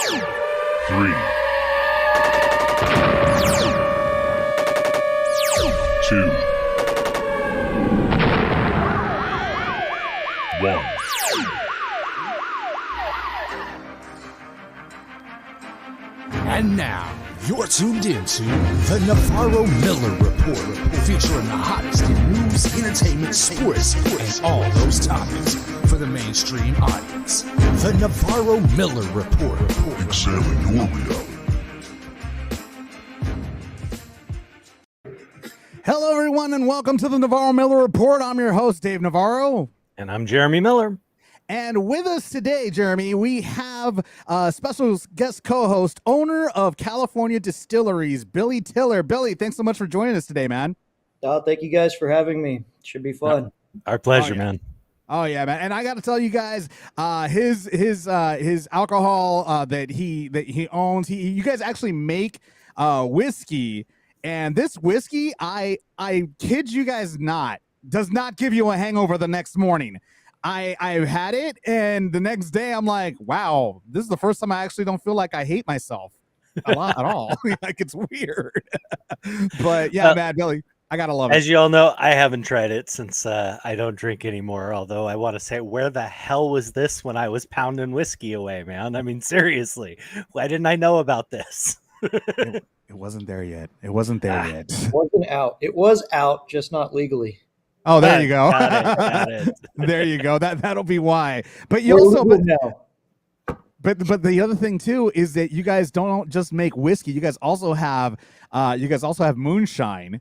3, 2, 1. And now, you're tuned into the Navarro-Miller Report, featuring the hottest in news, entertainment, sports, and all those topics for the mainstream audience. The Navarro-Miller Report. Examine your reality. Hello, everyone, and welcome to the Navarro-Miller Report. I'm your host, Dave Navarro. And I'm Jeremy Miller. And with us today, Jeremy, we have special guest co-host, owner of California Distilleries, Billy Tiller. Billy, thanks so much for joining us today, man. Oh, thank you guys for having me. Should be fun. Our pleasure, yeah. man. Oh yeah, man! And I got to tell you guys, his alcohol that he owns. You guys actually make whiskey, and this whiskey, I kid you guys not, does not give you a hangover the next morning. I've had it, and the next day I'm like, wow, this is the first time I actually don't feel like I hate myself a lot at all. Like, it's weird. But yeah, man, Billy, I gotta love it. As you all know, I haven't tried it since I don't drink anymore. Although I want to say, where the hell was this when I was pounding whiskey away, man? I mean, seriously, why didn't I know about this? It wasn't there yet. It wasn't there yet. It wasn't out. It was out, just not legally. Oh, there you go. Got it. There you go. That'll be why. But you also, but the other thing too is that you guys don't just make whiskey. You guys also have moonshine,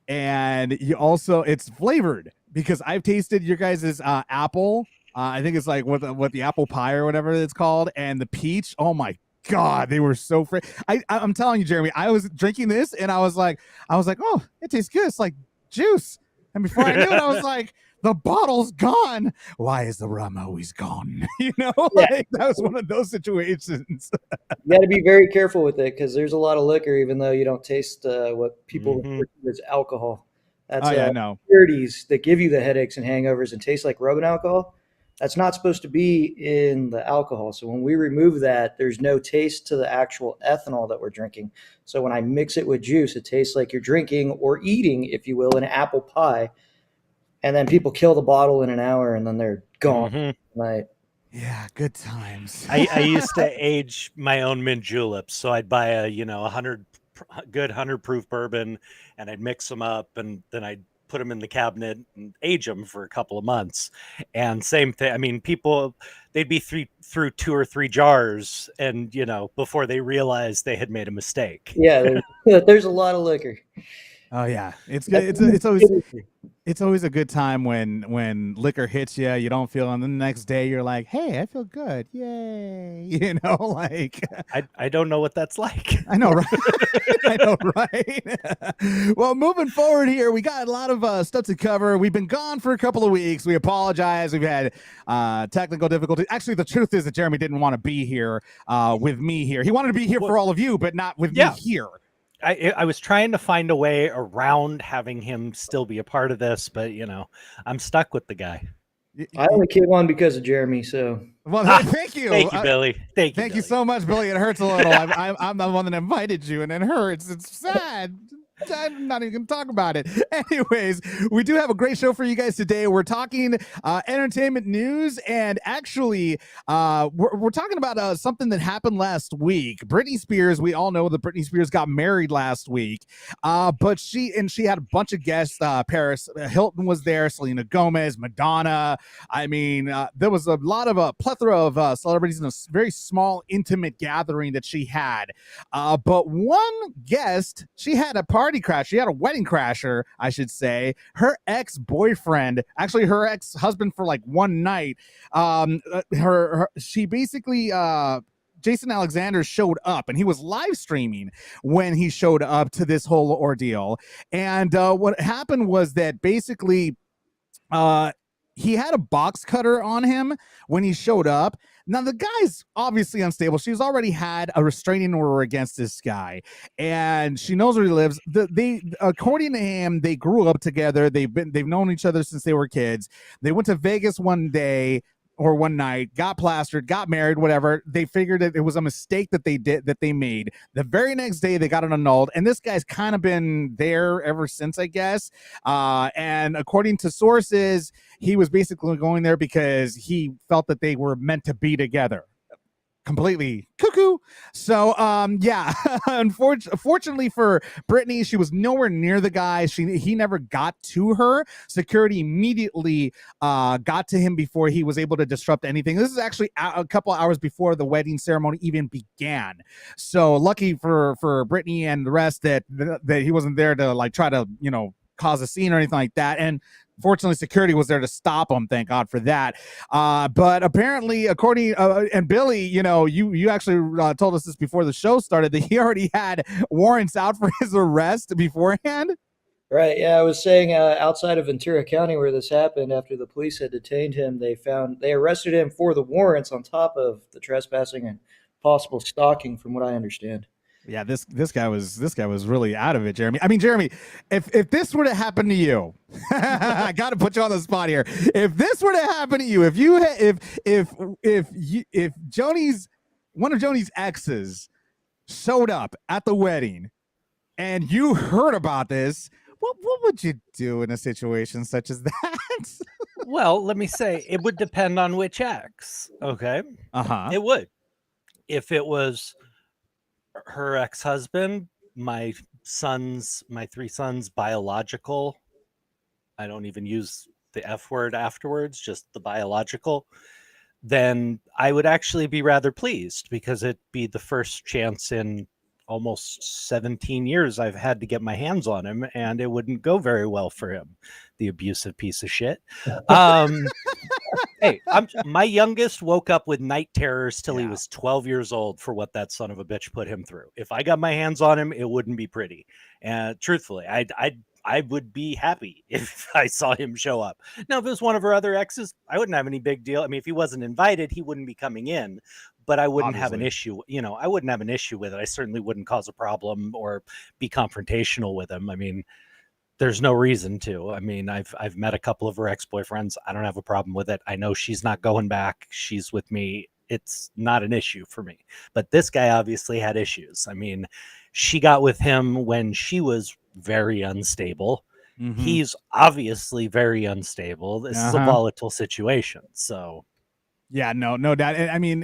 and it's flavored, because I've tasted your guys' apple. I think it's like what the apple pie or whatever it's called, and the peach. Oh my God, they were so fresh. I'm telling you, Jeremy, I was drinking this and I was like, oh, it tastes good. It's like juice. And before I knew it, I was like, the bottle's gone. Why is the rum always gone? Like, that was one of those situations. You got to be very careful with it, because there's a lot of liquor, even though you don't taste what people refer to as alcohol. That's impurities that give you the headaches and hangovers and taste like rubbing alcohol. That's not supposed to be in the alcohol. So when we remove that, there's no taste to the actual ethanol that we're drinking. So when I mix it with juice, it tastes like you're drinking or eating, if you will, an apple pie. And then people kill the bottle in an hour, and then they're gone. Right. Yeah, good times. I used to age my own mint juleps, so I'd buy a 100 proof bourbon, and I'd mix them up, and then I'd put them in the cabinet and age them for a couple of months. And same thing. I mean, people, they'd be through 2 or 3 jars, and before they realized they had made a mistake. Yeah, there's a lot of liquor. Oh yeah, it's good. It's always a good time when liquor hits you. You don't feel, and the next day you're like, hey, I feel good, yay! Like I don't know what that's like. I know, right? I know, right? Well, moving forward here, we got a lot of stuff to cover. We've been gone for a couple of weeks. We apologize. We've had technical difficulties. Actually, the truth is that Jeremy didn't want to be here with me here. He wanted to be here for all of you, but not with me here. I was trying to find a way around having him still be a part of this, but I'm stuck with the guy. I only came on because of Jeremy, so. Well, thank you. Thank you, Billy. Thank you so much, Billy. It hurts a little. I'm the one that invited you, and it hurts. It's sad. I'm not even going to talk about it. Anyways, we do have a great show for you guys today. We're talking entertainment news, and actually, we're talking about something that happened last week. Britney Spears, we all know that Britney Spears got married last week, but she had a bunch of guests. Paris Hilton was there, Selena Gomez, Madonna. I mean, there was a lot of a plethora of celebrities in a very small, intimate gathering that she had. But one guest, she had a party crash. She had a wedding crasher, I should say. Her ex-boyfriend, actually her ex-husband for like one night, she basically Jason Alexander showed up, and he was live streaming when he showed up to this whole ordeal. And what happened was that basically he had a box cutter on him when he showed up. Now, the guy's obviously unstable. She's already had a restraining order against this guy, and she knows where he lives. They, according to him, they grew up together. They've known each other since they were kids. They went to Vegas one or one night, got plastered, got married, whatever. They figured that it was a mistake that they made. The very next day, they got it annulled, and this guy's kind of been there ever since, I guess. And according to sources, he was basically going there because he felt that they were meant to be together. Completely cuckoo. So yeah, unfortunately for Brittany, she was nowhere near the guy. He never got to her. Security immediately got to him before he was able to disrupt anything. This is actually a couple hours before the wedding ceremony even began. So lucky for Brittany and the rest that he wasn't there to like try to cause a scene or anything like that. And fortunately, security was there to stop him. Thank God for that. But apparently, according and Billy, you actually told us this before the show started that he already had warrants out for his arrest beforehand. Right. Yeah, I was saying outside of Ventura County where this happened, after the police had detained him, they arrested him for the warrants on top of the trespassing and possible stalking, from what I understand. Yeah, this guy was really out of it, Jeremy. I mean, Jeremy, if this were to happen to you, I got to put you on the spot here. If this were to happen to you, if Joni's one of Joni's exes showed up at the wedding and you heard about this, what would you do in a situation such as that? Well, let me say, it would depend on which ex. Okay. It would. If it was her ex-husband, my three sons' biological, I don't even use the F word afterwards, just the biological, then I would actually be rather pleased, because it'd be the first chance in almost 17 years I've had to get my hands on him, and it wouldn't go very well for him, the abusive piece of shit. Hey, my youngest woke up with night terrors till he was 12 years old for what that son of a bitch put him through. If I got my hands on him, it wouldn't be pretty. And truthfully, I would be happy if I saw him show up. Now, if it was one of her other exes, I wouldn't have any big deal. I mean, if he wasn't invited, he wouldn't be coming in, but I wouldn't have an issue. I wouldn't have an issue with it. I certainly wouldn't cause a problem or be confrontational with him. I mean, there's no reason to. I mean, I've met a couple of her ex-boyfriends. I don't have a problem with it. I know she's not going back. She's with me. It's not an issue for me. But this guy obviously had issues. I mean, she got with him when she was very unstable. Mm-hmm. He's obviously very unstable. This is a volatile situation. So yeah, no doubt. I mean,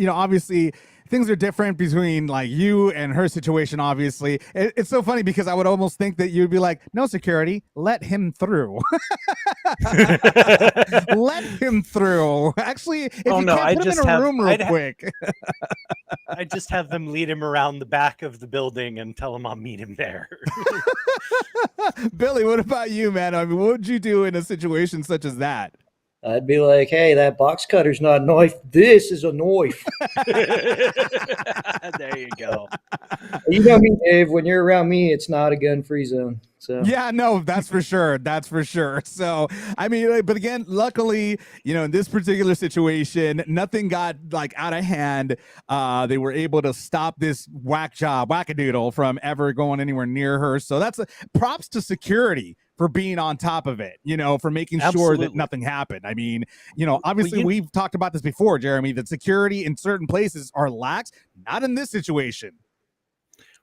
obviously things are different between like you and her situation. Obviously, it's so funny because I would almost think that you'd be like, no, security, let him through. Let him through. Actually, if put him in a room real quick. I just have them lead him around the back of the building and tell him I'll meet him there. Billy, what about you, man? I mean, what would you do in a situation such as that? I'd be like, hey, that box cutter's not a knife. This is a knife. There you go. You know me, Dave. When you're around me, it's not a gun-free zone. So yeah, no, that's for sure. That's for sure. So, I mean, but again, luckily, in this particular situation, nothing got like out of hand. They were able to stop this wackadoodle from ever going anywhere near her. So that's props to security for being on top of it, for making sure that nothing happened. I mean, obviously we've talked about this before, Jeremy, that security in certain places are lax, not in this situation.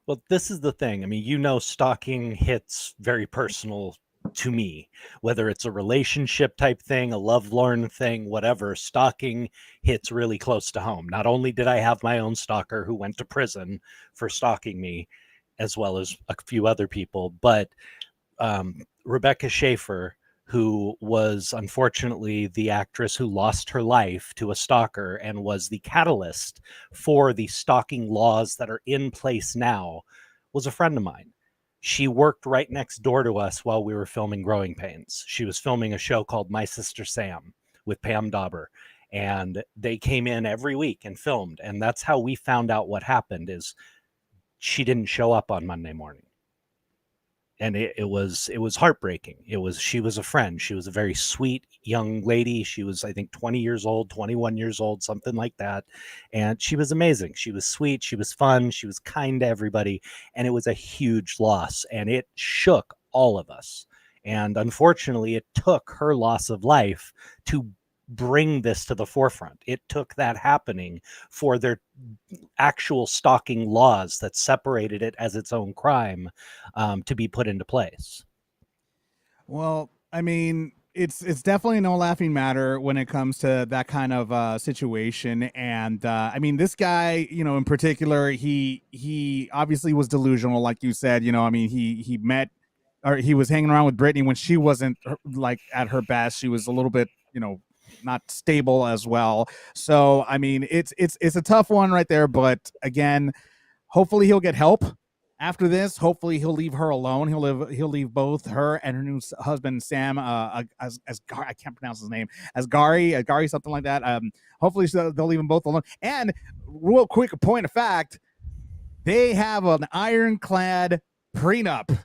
Well, this is the thing. I mean, stalking hits very personal to me, whether it's a relationship type thing, a lovelorn thing, whatever. Stalking hits really close to home. Not only did I have my own stalker who went to prison for stalking me, as well as a few other people, but Rebecca Schaefer, who was unfortunately the actress who lost her life to a stalker and was the catalyst for the stalking laws that are in place now, was a friend of mine. She worked right next door to us while we were filming Growing Pains. She was filming a show called My Sister Sam with Pam Dauber, and they came in every week and filmed. And that's how we found out what happened, is she didn't show up on Monday morning. And it was heartbreaking. She was a friend. She was a very sweet young lady. She was, I think, 20 years old, 21 years old, something like that. And she was amazing. She was sweet. She was fun. She was kind to everybody. And it was a huge loss. And it shook all of us. And unfortunately, it took her loss of life to bring this to the forefront. It took that happening for their actual stalking laws that separated it as its own crime to be put into place. Well, I mean, it's definitely no laughing matter when it comes to that kind of situation. And I mean, this guy, you know, in particular, he obviously was delusional, like you said. You know, I mean, he met, or he was hanging around with Britney when she wasn't like at her best. She was a little bit, you know, not stable as well. So I mean, it's a tough one right there. But again, hopefully he'll get help after this. Hopefully he'll leave her alone. He'll leave both her and her new husband Sam as I can't pronounce his name, as Gary something like that. Hopefully they'll leave them both alone. And real quick, a point of fact, they have an ironclad prenup.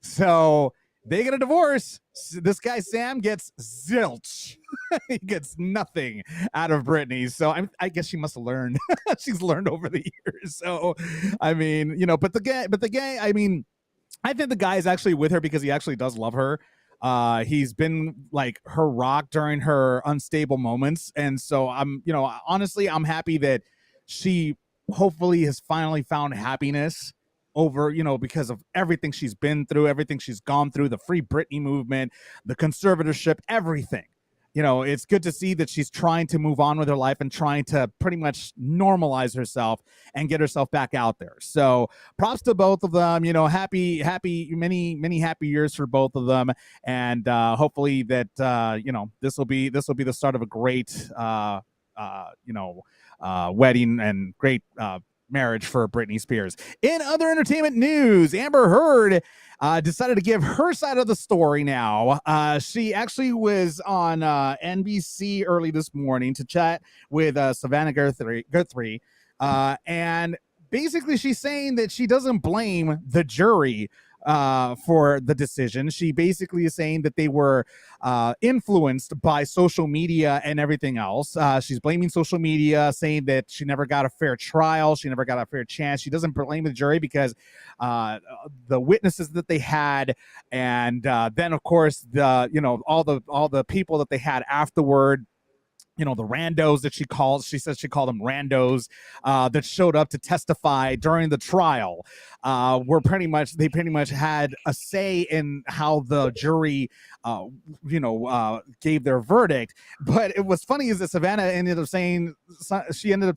So they get a divorce. This guy Sam gets zilch. He gets nothing out of Britney. So I guess she must have learned. She's learned over the years. So I mean, you know, but the guy. I mean, I think the guy is actually with her because he actually does love her. He's been like her rock during her unstable moments, and so I'm, you know, honestly, I'm happy that she hopefully has finally found happiness over, you know, because of everything she's been through, everything she's gone through, the Free Britney movement, the conservatorship, everything. You know, it's good to see that she's trying to move on with her life and trying to pretty much normalize herself and get herself back out there. So props to both of them, you know, many happy years for both of them. And hopefully that, you know, this will be the start of a great, wedding and great, marriage for Britney Spears. In other entertainment news, Amber Heard decided to give her side of the story now. She actually was on NBC early this morning to chat with Savannah Guthrie, and basically she's saying that she doesn't blame the jury for the decision. She basically is saying that they were influenced by social media and everything else. She's blaming social media, saying that she never got a fair trial. She never got a fair chance. She doesn't blame the jury because the witnesses that they had, and then of course the, you know, all the people that they had afterward. You know, the randos that she says she called them randos that showed up to testify during the trial were pretty much had a say in how the jury gave their verdict. But it was funny is that Savannah ended up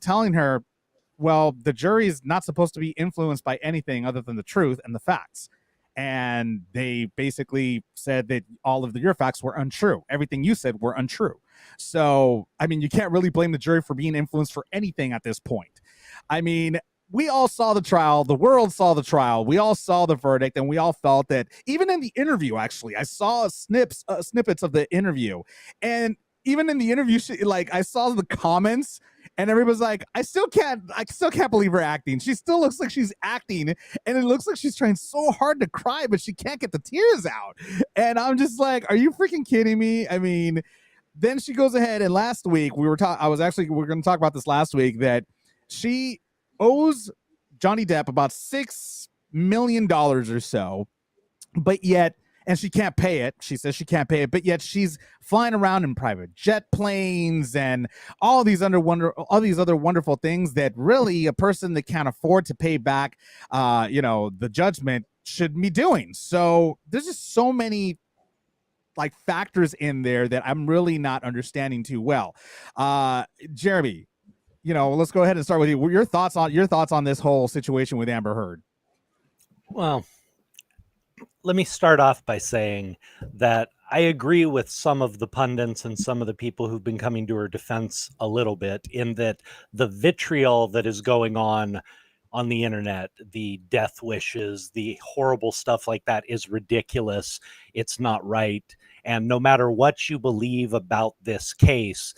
telling her, well, the jury is not supposed to be influenced by anything other than the truth and the facts. And they basically said that all of your facts were untrue. Everything you said were untrue. So, I mean, you can't really blame the jury for being influenced for anything at this point. I mean, we all saw the trial. The world saw the trial. We all saw the verdict, and we all felt that. Even in the interview, actually, I saw snippets of the interview, and even in the interview, I saw the comments, and everybody's like, I still can't believe her acting. She still looks like she's acting, and it looks like she's trying so hard to cry, but she can't get the tears out. And I'm just like, are you freaking kidding me? I mean, then she goes ahead, and last week we were going to talk about this last week, that she owes Johnny Depp about $6 million or so, but yet, and she can't pay it. She says she can't pay it, but yet she's flying around in private jet planes and all these other wonderful things that really a person that can't afford to pay back, the judgment should be doing. So there's just so many factors in there that I'm really not understanding too well. Jeremy, let's go ahead and start with you. Your thoughts on this whole situation with Amber Heard? Well, let me start off by saying that I agree with some of the pundits and some of the people who've been coming to her defense a little bit, in that the vitriol that is going on the internet, the death wishes, the horrible stuff like that is ridiculous. It's not right. And no matter what you believe about this case,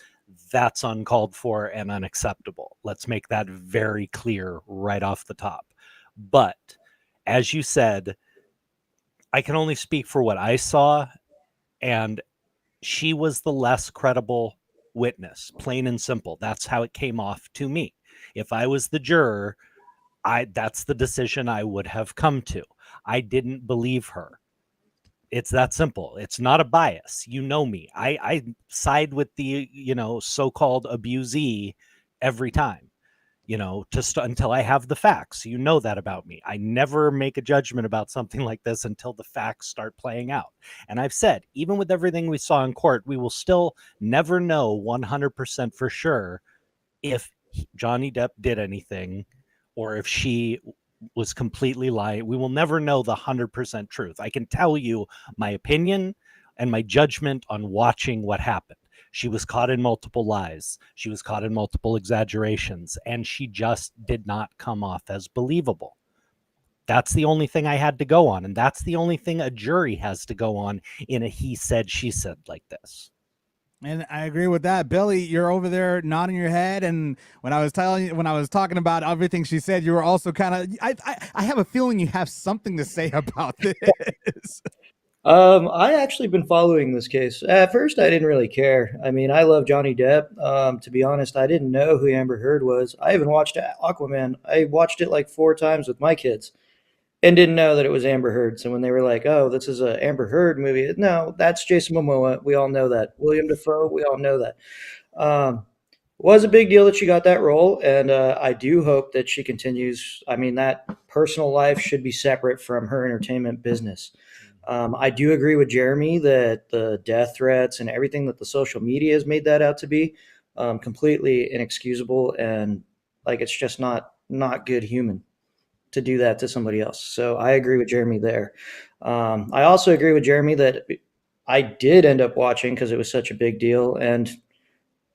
that's uncalled for and unacceptable. Let's make that very clear right off the top. But as you said, I can only speak for what I saw, and she was the less credible witness, plain and simple. That's how it came off to me. If I was the juror, that's the decision I would have come to. I didn't believe her. It's that simple. It's not a bias. You know me. I side with the, so-called abusee every time, until I have the facts. You know that about me. I never make a judgment about something like this until the facts start playing out. And I've said, even with everything we saw in court, we will still never know 100% for sure if Johnny Depp did anything or if she was completely lying. We will never know the 100% truth. I can tell you my opinion and my judgment on watching what happened. She was caught in multiple lies. She was caught in multiple exaggerations, and she just did not come off as believable. That's the only thing I had to go on, and that's the only thing a jury has to go on in a he said, she said like this. And I agree with that. Billy, you're over there nodding your head. And when I was talking about everything she said, you were also kind of, I have a feeling you have something to say about this. I actually been following this case. At first, I didn't really care. I mean, I love Johnny Depp. To be honest, I didn't know who Amber Heard was. I even watched Aquaman. I watched it like 4 times with my kids and didn't know that it was Amber Heard. So when they were like, oh, this is a Amber Heard movie. No, that's Jason Momoa. We all know that. William Dafoe, we all know that. Was a big deal that she got that role. And I do hope that she continues. I mean, that personal life should be separate from her entertainment business. I do agree with Jeremy that the death threats and everything that the social media has made that out to be completely inexcusable. And like, it's just not good human to do that to somebody else. So I agree with Jeremy there. I also agree with Jeremy that I did end up watching because it was such a big deal and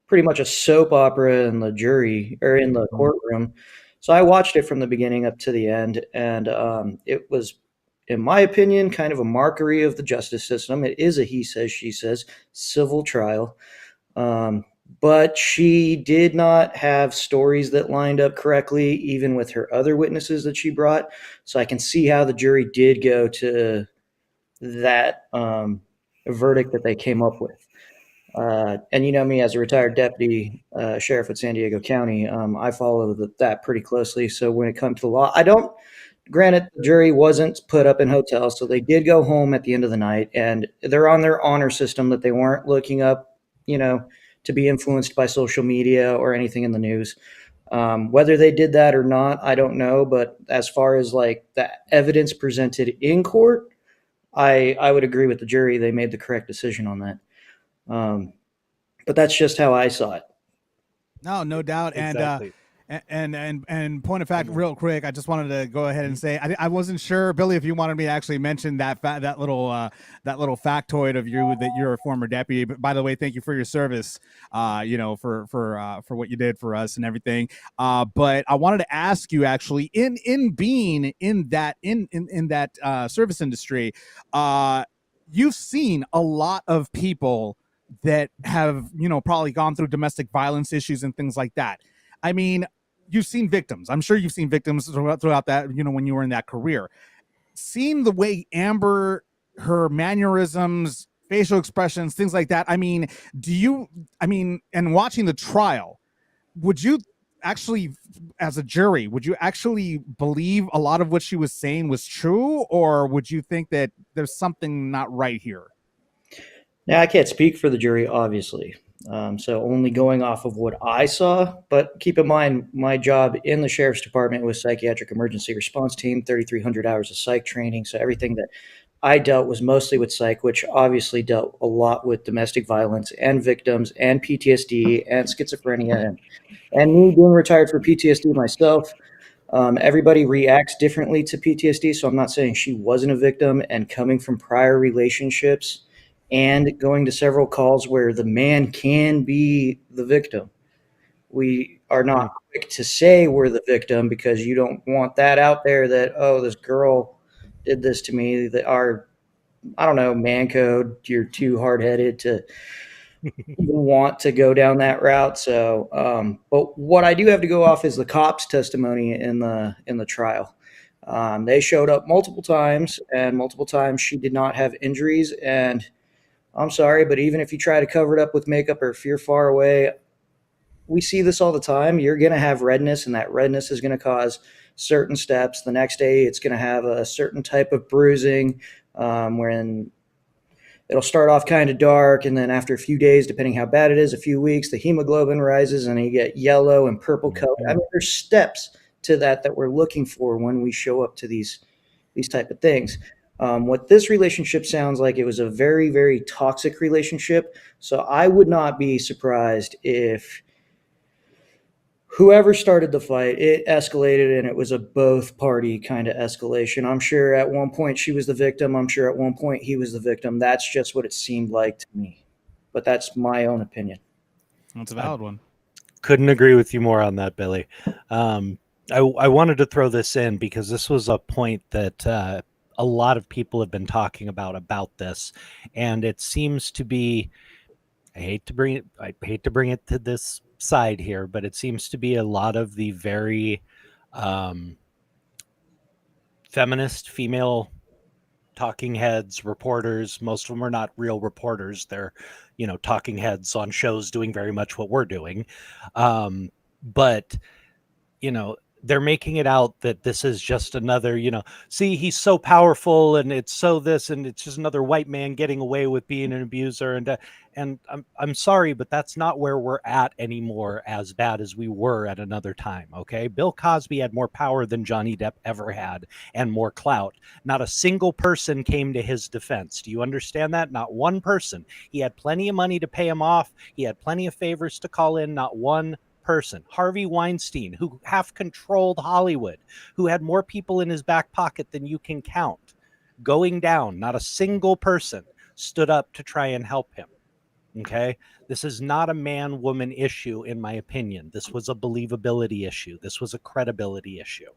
pretty much a soap opera in the jury or in the courtroom. So I watched it from the beginning up to the end. And it was, in my opinion, kind of a mockery of the justice system. It is a he says, she says civil trial. But she did not have stories that lined up correctly, even with her other witnesses that she brought. So I can see how the jury did go to that verdict that they came up with. And you know me, as a retired deputy sheriff at San Diego County, I follow that pretty closely. So when it comes to the law, granted, the jury wasn't put up in hotels, so they did go home at the end of the night, and they're on their honor system that they weren't looking up, to be influenced by social media or anything in the news. Whether they did that or not, I don't know. But as far as like the evidence presented in court, I would agree with the jury. They made the correct decision on that. But that's just how I saw it. No doubt. Exactly. And point of fact, real quick, I just wanted to go ahead and say I wasn't sure, Billy, if you wanted me to actually mention that little factoid of you that you're a former deputy. But by the way, thank you for your service, for what you did for us and everything. But I wanted to ask you, actually, in being in that service industry, you've seen a lot of people that have probably gone through domestic violence issues and things like that. I mean, you've seen victims. I'm sure you've seen victims throughout that, when you were in that career. Seeing the way Amber, her mannerisms, facial expressions, things like that. I mean, and watching the trial, would you actually, as a jury, would you actually believe a lot of what she was saying was true? Or would you think that there's something not right here? Now, I can't speak for the jury, obviously. So only going off of what I saw, but keep in mind, my job in the sheriff's department was psychiatric emergency response team, 3,300 hours of psych training. So everything that I dealt was mostly with psych, which obviously dealt a lot with domestic violence and victims and PTSD and schizophrenia. And me being retired for PTSD myself, everybody reacts differently to PTSD. So I'm not saying she wasn't a victim, and coming from prior relationships and going to several calls where the man can be the victim. We are not quick to say we're the victim because you don't want that out there that, oh, this girl did this to me. Man code, you're too hard-headed to even want to go down that route. So, but what I do have to go off is the cops' testimony in the trial. They showed up multiple times, and multiple times she did not have injuries. And I'm sorry, but even if you try to cover it up with makeup or if you're far away, we see this all the time. You're going to have redness, and that redness is going to cause certain steps. The next day, it's going to have a certain type of bruising when it'll start off kind of dark, and then after a few days, depending how bad it is, a few weeks, the hemoglobin rises and you get yellow and purple color. I mean, there's steps to that we're looking for when we show up to these type of things. What this relationship sounds like, it was a very, very toxic relationship. So I would not be surprised if whoever started the fight, it escalated, and it was a both party kind of escalation. I'm sure at one point she was the victim. I'm sure at one point he was the victim. That's just what it seemed like to me. But that's my own opinion. That's a valid one. Couldn't agree with you more on that, Billy. I wanted to throw this in because this was a point that a lot of people have been talking about this, and it seems to be, I hate to bring it to this side here, but it seems to be a lot of the very feminist female talking heads, reporters. Most of them are not real reporters. They're, talking heads on shows doing very much what we're doing. But, they're making it out that this is just another, see, he's so powerful and it's so this, and it's just another white man getting away with being an abuser. And I'm sorry, but that's not where we're at anymore, as bad as we were at another time. Okay. Bill Cosby had more power than Johnny Depp ever had, and more clout. Not a single person came to his defense. Do you understand that? Not one person. He had plenty of money to pay him off. He had plenty of favors to call in. Not one person. Harvey Weinstein, who half controlled Hollywood, who had more people in his back pocket than you can count, going down. Not a single person stood up to try and help him. Okay. This is not a man-woman issue, in my opinion. This was a believability issue. This was a credibility issue,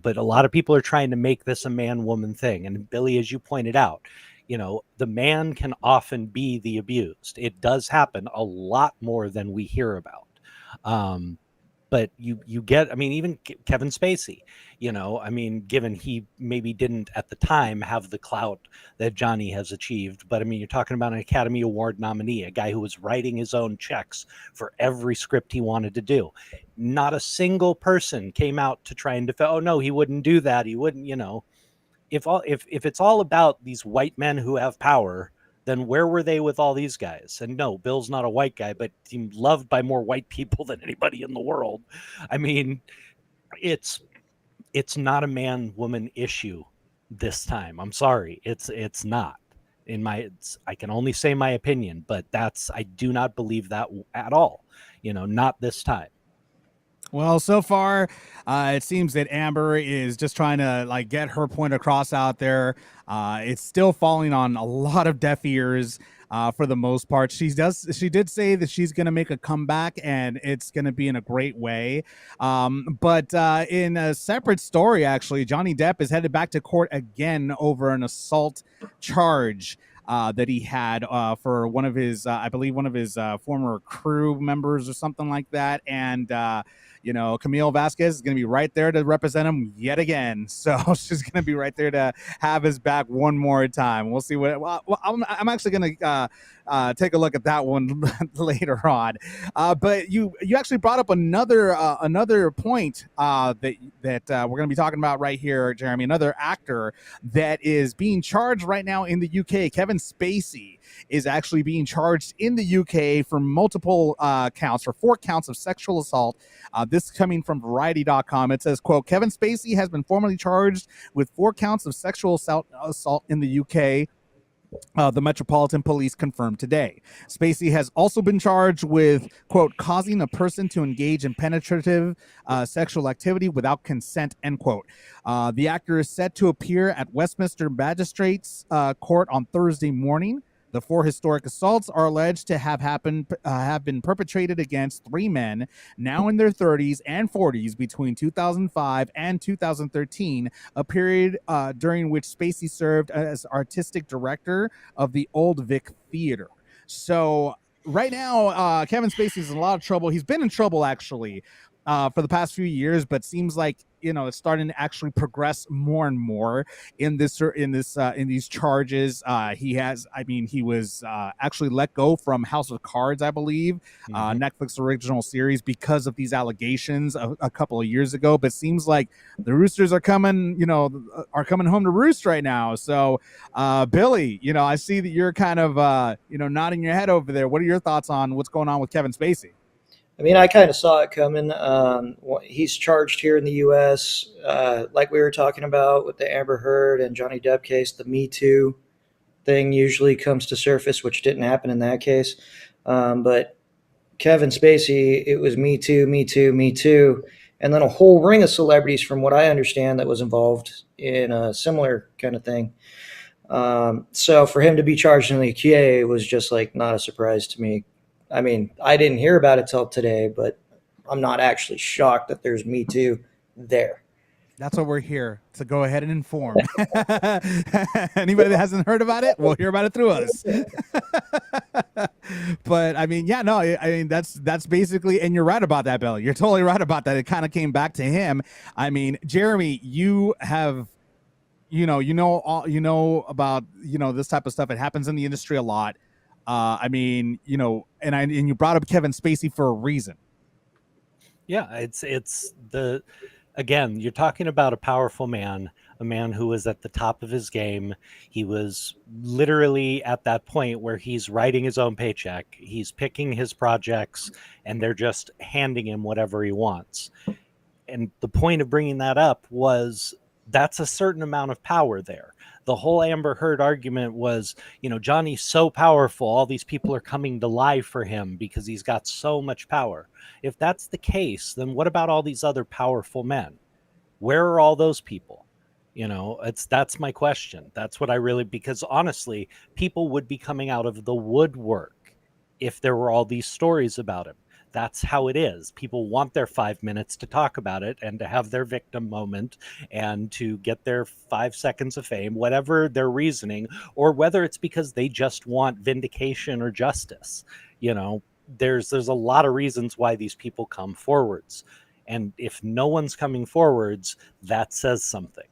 but a lot of people are trying to make this a man-woman thing. And Billy, as you pointed out, the man can often be the abused. It does happen a lot more than we hear about. But you get, even Kevin Spacey, given he maybe didn't at the time have the clout that Johnny has achieved, but you're talking about an Academy Award nominee, a guy who was writing his own checks for every script he wanted to do. Not a single person came out to try and defend, oh no, he wouldn't do that. He wouldn't, if it's all about these white men who have power, then where were they with all these guys? And no, Bill's not a white guy, but he's loved by more white people than anybody in the world. It's not a man-woman issue this time. I'm sorry. It's not. I can only say my opinion, but I do not believe that at all. Not this time. Well, so far, it seems that Amber is just trying to get her point across out there. It's still falling on a lot of deaf ears for the most part. She did say that she's going to make a comeback, and it's going to be in a great way. But in a separate story, actually, Johnny Depp is headed back to court again over an assault charge that he had for one of his, I believe, one of his former crew members or something like that. And Camille Vasquez is going to be right there to represent him yet again. So she's going to be right there to have his back one more time. We'll see what. Well, I'm actually going to take a look at that one later on. But you actually brought up another point that we're going to be talking about right here, Jeremy. Another actor that is being charged right now in the UK. Kevin Spacey is actually being charged in the UK for multiple counts, for 4 counts of sexual assault. This coming from Variety.com. It says, quote, Kevin Spacey has been formally charged with 4 counts of sexual assault in the UK. The Metropolitan Police confirmed today. Spacey has also been charged with, quote, causing a person to engage in penetrative sexual activity without consent, end quote. The actor is set to appear at Westminster Magistrates Court on Thursday morning. The 4 historic assaults are alleged to have been perpetrated against 3 men, now in their 30s and 40s, between 2005 and 2013, a period during which Spacey served as artistic director of the Old Vic Theater. So right now, Kevin Spacey is in a lot of trouble. He's been in trouble, actually. for the past few years, but seems like it's starting to actually progress more and more in these charges. He was actually let go from House of Cards, I believe, Netflix original series, because of these allegations a couple of years ago. But seems like the roosters are coming home to roost right now. So, Billy, I see that you're kind of nodding your head over there. What are your thoughts on what's going on with Kevin Spacey? I mean, I kind of saw it coming. He's charged here in the U.S., like we were talking about with the Amber Heard and Johnny Depp case. The Me Too thing usually comes to surface, which didn't happen in that case. But Kevin Spacey, it was Me Too, Me Too, Me Too, and then a whole ring of celebrities, from what I understand, that was involved in a similar kind of thing. So for him to be charged in the QA was just like not a surprise to me. I mean, I didn't hear about it till today, but I'm not actually shocked that there's Me Too there. That's what we're here to go ahead and inform. Anybody that hasn't heard about it, will hear about it through us. But I mean, that's basically, and you're right about that, Bill. You're totally right about that. It kind of came back to him. I mean, Jeremy, you have, about, this type of stuff. It happens in the industry a lot. I mean, and you brought up Kevin Spacey for a reason. Yeah, again, you're talking about a powerful man, a man who was at the top of his game. He was literally at that point where he's writing his own paycheck. He's picking his projects, and they're just handing him whatever he wants. And the point of bringing that up was that's a certain amount of power there. The whole Amber Heard argument was, Johnny's so powerful, all these people are coming to lie for him because he's got so much power. If that's the case, then what about all these other powerful men? Where are all those people? That's my question. That's what because honestly, people would be coming out of the woodwork if there were all these stories about him. That's how it is. People want their 5 minutes to talk about it and to have their victim moment and to get their 5 seconds of fame, whatever their reasoning, or whether it's because they just want vindication or justice. There's a lot of reasons why these people come forwards. And if no one's coming forwards, that says something.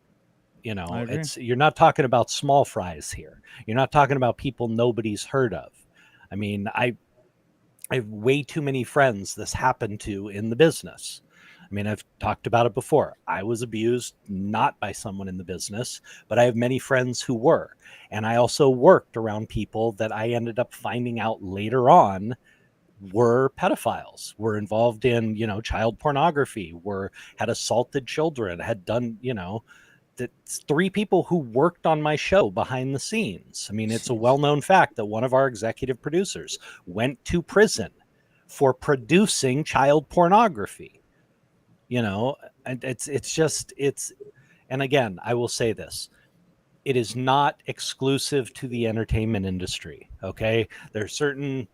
You're not talking about small fries here. You're not talking about people nobody's heard of. I mean, I have way too many friends this happened to in the business. I mean, I've talked about it before. I was abused, not by someone in the business, but I have many friends who were. And I also worked around people that I ended up finding out later on were pedophiles, were involved in, child pornography, had assaulted children, had done, that's 3 people who worked on my show behind the scenes. I mean, it's a well-known fact that one of our executive producers went to prison for producing child pornography. And and again, I will say this. It is not exclusive to the entertainment industry. Okay. There are certain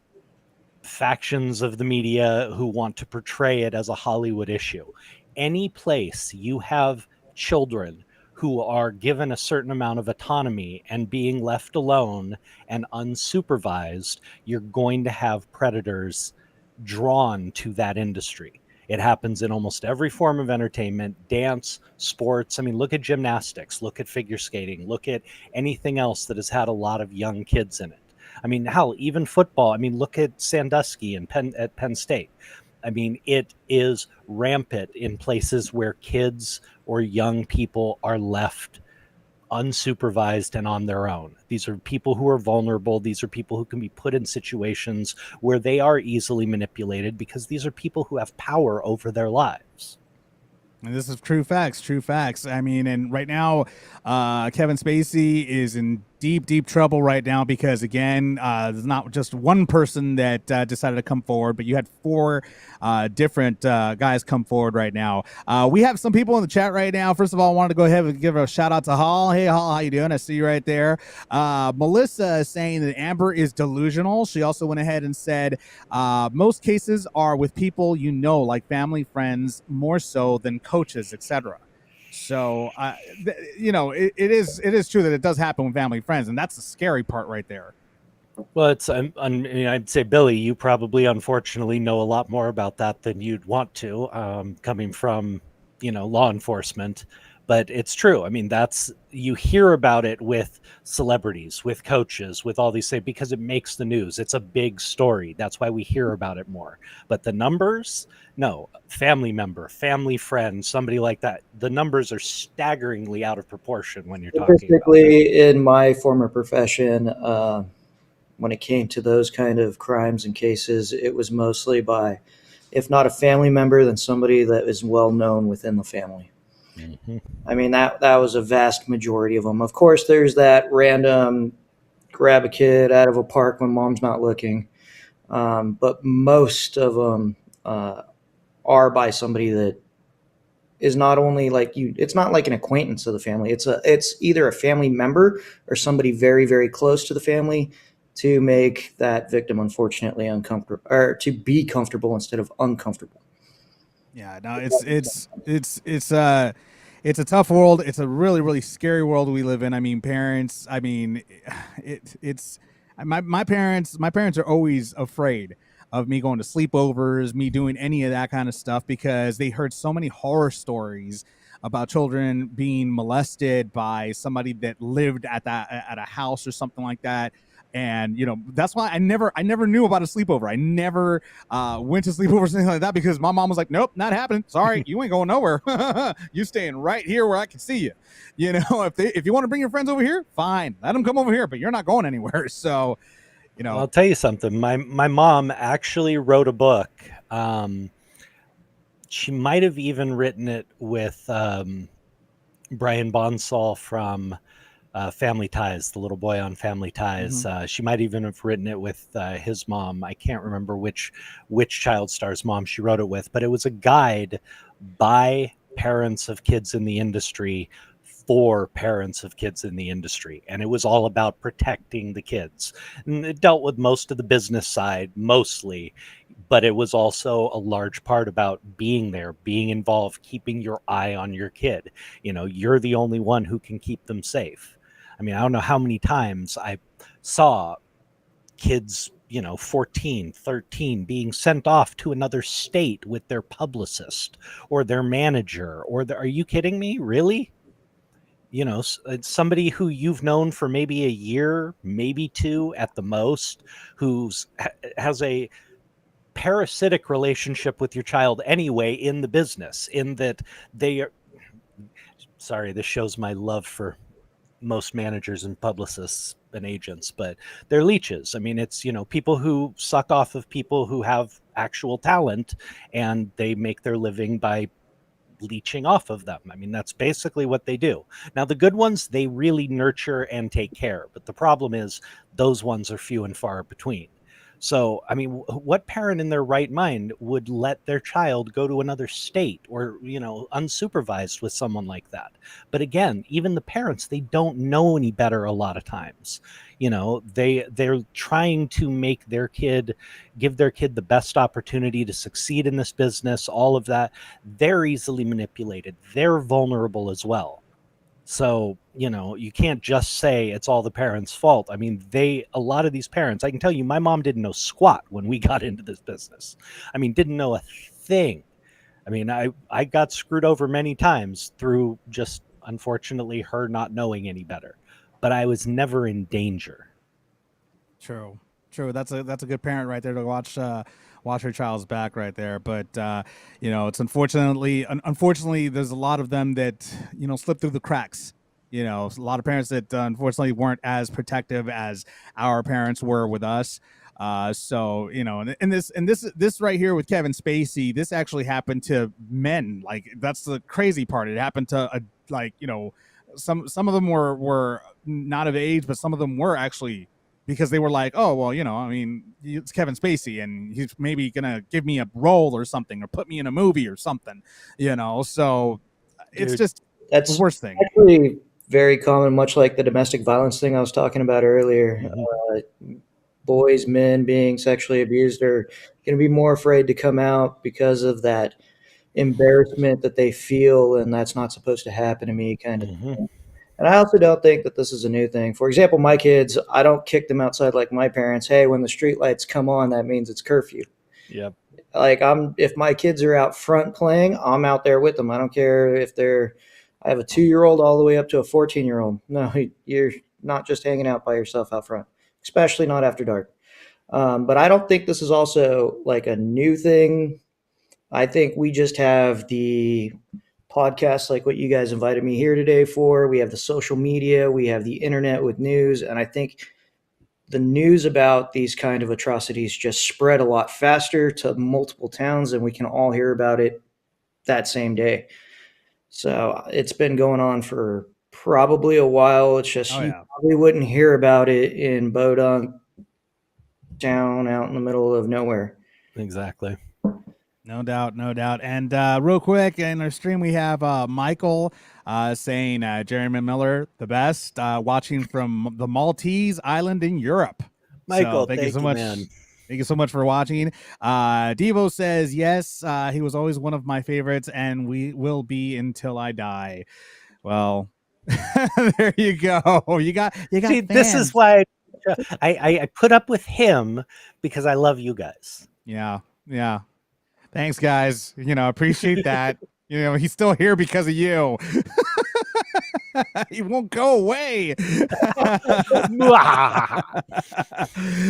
factions of the media who want to portray it as a Hollywood issue. Any place you have children who are given a certain amount of autonomy and being left alone and unsupervised, you're going to have predators drawn to that industry. It happens in almost every form of entertainment, dance, sports. I mean, look at gymnastics, look at figure skating, look at anything else that has had a lot of young kids in it. I mean, hell, even football. I mean, look at Sandusky and at Penn State. I mean, it is rampant in places where kids or young people are left unsupervised and on their own. These are people who are vulnerable. These are people who can be put in situations where they are easily manipulated because these are people who have power over their lives. And this is true facts. I mean, and right now, Kevin Spacey is in deep trouble right now because, again, there's not just one person that decided to come forward, but you had 4 different guys come forward right now. We have some people in the chat right now. First of all, I wanted to go ahead and give a shout out to Hall. Hey, Hall, how you doing? I see you right there. Melissa is saying that Amber is delusional. She also went ahead and said most cases are with people like family, friends, more so than coaches, etc. So, it is true that it does happen with family friends, and that's the scary part right there. Well, I'd say, Billy, you probably unfortunately know a lot more about that than you'd want to, coming from, law enforcement. But it's true. I mean, you hear about it with celebrities, with coaches, with all these things because it makes the news. It's a big story. That's why we hear about it more. But the numbers, no, family member, family friend, somebody like that, the numbers are staggeringly out of proportion when you're talking about that. Statistically, in my former profession, when it came to those kind of crimes and cases, it was mostly by, if not a family member, then somebody that is well known within the family. Mm-hmm. I mean, that was a vast majority of them. Of course, there's that random grab a kid out of a park when mom's not looking, but most of them are by somebody that is not only like you. It's not like an acquaintance of the family. It's either a family member or somebody very, very close to the family to make that victim unfortunately uncomfortable, or to be comfortable instead of uncomfortable. Yeah, no, it's a tough world. It's a really, really scary world we live in. I mean, parents. I mean, it's my parents. My parents are always afraid of me going to sleepovers, me doing any of that kind of stuff, because they heard so many horror stories about children being molested by somebody that lived at a house or something like that. And that's why I never knew about a sleepover. I never went to sleepovers or anything like that, because my mom was like, nope, not happening. Sorry, you ain't going nowhere. You staying right here where I can see you. If you want to bring your friends over here, fine, let them come over here, but you're not going anywhere. So I'll tell you something. My mom actually wrote a book. She might have even written it with Brian Bonsall from Family Ties, the little boy on Family Ties. Mm-hmm. She might even have written it with his mom. I can't remember which child star's mom she wrote it with, but it was a guide by parents of kids in the industry for parents of kids in the industry. And it was all about protecting the kids. And it dealt with most of the business side, mostly, but it was also a large part about being there, being involved, keeping your eye on your kid. You're the only one who can keep them safe. I mean, I don't know how many times I saw kids, 14, 13, being sent off to another state with their publicist or their manager, are you kidding me? Really? Somebody who you've known for maybe a year, maybe two at the most, has a parasitic relationship with your child anyway in the business, in that they are, sorry, this shows my love for most managers and publicists and agents, but they're leeches. I mean, it's, people who suck off of people who have actual talent, and they make their living by leeching off of them. I mean, that's basically what they do. Now, the good ones, they really nurture and take care, but the problem is those ones are few and far between. So, I mean, what parent in their right mind would let their child go to another state or, unsupervised with someone like that? But again, even the parents, they don't know any better a lot of times. They're trying to give their kid the best opportunity to succeed in this business, all of that. They're easily manipulated. They're vulnerable as well. So, you can't just say it's all the parents' fault. I mean, a lot of these parents, I can tell you, my mom didn't know squat when we got into this business. I mean, didn't know a thing. I mean, I got screwed over many times through just, unfortunately, her not knowing any better. But I was never in danger. True. That's a good parent right there to watch her child's back right there. But it's unfortunately there's a lot of them that slip through the cracks. A lot of parents that unfortunately weren't as protective as our parents were with us. So and this right here with Kevin Spacey, this actually happened to men. Like, that's the crazy part. It happened to some of them were not of age, but some of them were actually, because they were like, oh, well, I mean, it's Kevin Spacey and he's maybe going to give me a role or something, or put me in a movie or something, so it's just, that's the worst thing. Actually very common, much like the domestic violence thing I was talking about earlier. Mm-hmm. Boys, men being sexually abused are going to be more afraid to come out because of that embarrassment that they feel, and that's not supposed to happen to me kind of thing. And I also don't think that this is a new thing. For example, my kids, I don't kick them outside like my parents. Hey, when the street lights come on, that means it's curfew. Yep. Like if my kids are out front playing, I'm out there with them. I don't care if I have a 2-year-old all the way up to a 14-year-old. No, you're not just hanging out by yourself out front, especially not after dark. But I don't think this is also like a new thing. I think we just have the podcasts like what you guys invited me here today for. We have the social media, we have the internet with news. And I think the news about these kind of atrocities just spread a lot faster to multiple towns, and we can all hear about it that same day. So it's been going on for probably a while. It's just you probably wouldn't hear about it in Bodunk town out in the middle of nowhere. Exactly. No doubt, no doubt. And real quick, in our stream, we have Michael saying Jeremy Miller, the best, watching from the Maltese island in Europe. Michael, so thank you so much. Man. Thank you so much for watching. Devo says, yes, he was always one of my favorites, and we will be until I die. Well, there you go. You got See, fans. This is why I put up with him, because I love you guys. Yeah. Thanks, guys. Appreciate that. He's still here because of you. He won't go away.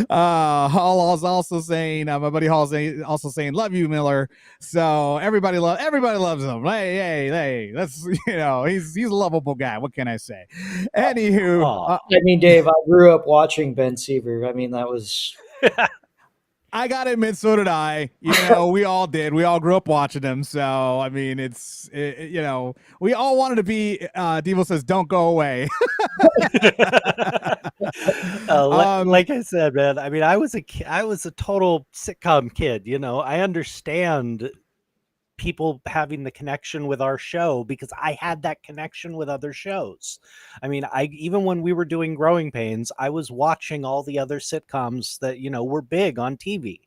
Hall is also saying, my buddy Hall's also saying, love you, Miller. So everybody loves him. Hey, that's he's a lovable guy. What can I say? Anywho, Dave, I grew up watching Ben Seaver. that was. I gotta admit, so did I. We all did. We all grew up watching them. So, we all wanted to be, Devo says, don't go away. Like I said, man, I was a total sitcom kid. I understand people having the connection with our show because I had that connection with other shows. Even when we were doing Growing Pains, I was watching all the other sitcoms that, were big on TV.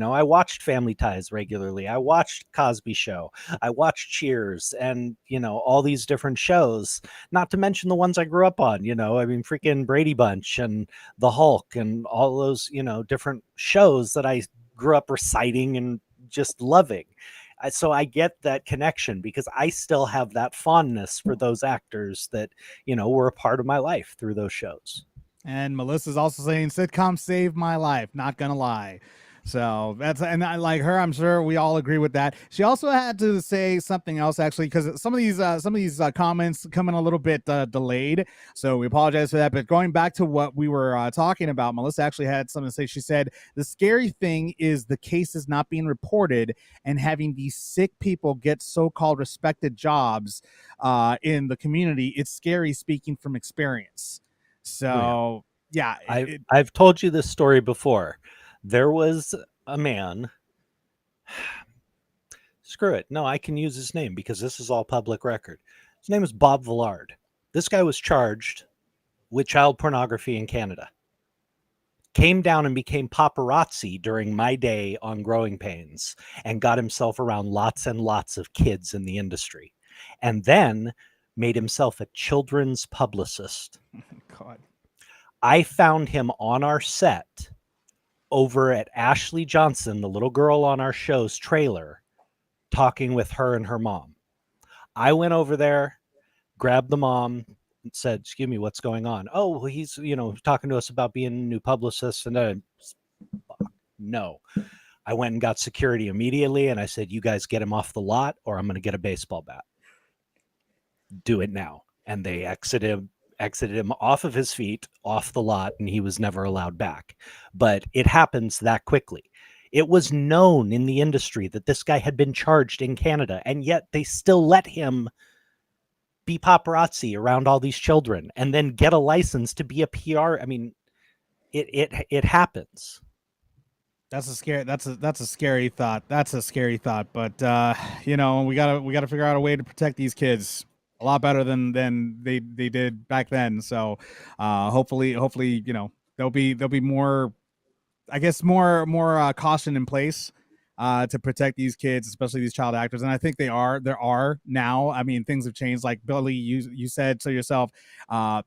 I watched Family Ties regularly. I watched Cosby Show. I watched Cheers and, all these different shows, not to mention the ones I grew up on, freaking Brady Bunch and The Hulk and all those, different shows that I grew up reciting and just loving. So I get that connection because I still have that fondness for those actors that, were a part of my life through those shows. And Melissa's also saying sitcoms saved my life. Not going to lie. So and I like her. I'm sure we all agree with that. She also had to say something else, actually, because some of these comments come in a little bit delayed. So we apologize for that. But going back to what we were talking about, Melissa actually had something to say. She said, the scary thing is the cases not being reported and having these sick people get so-called respected jobs in the community. It's scary speaking from experience. So, yeah. I've told you this story before. There was a man. Screw it. No, I can use his name because this is all public record. His name is Bob Villard. This guy was charged with child pornography in Canada. Came down and became paparazzi during my day on Growing Pains and got himself around lots and lots of kids in the industry. And then made himself a children's publicist. Oh my God. I found him on our set over at Ashley Johnson, the little girl on our show's trailer, talking with her and her mom. I went over there, grabbed the mom, and said, excuse me, what's going on? Oh, well, he's, talking to us about being a new publicist. And then, no. I went and got security immediately, and I said, you guys get him off the lot, or I'm going to get a baseball bat. Do it now. And they exited him off of his feet, off the lot, and he was never allowed back. But it happens that quickly. It was known in the industry that this guy had been charged in Canada, and yet they still let him be paparazzi around all these children and then get a license to be a PR. It happens. That's a scary thought. That's a scary thought. But we gotta figure out a way to protect these kids a lot better than they did back then. So hopefully, there'll be more, I guess, more caution in place to protect these kids, especially these child actors. And I think there are now. I mean, things have changed. Like Billy, you said to yourself,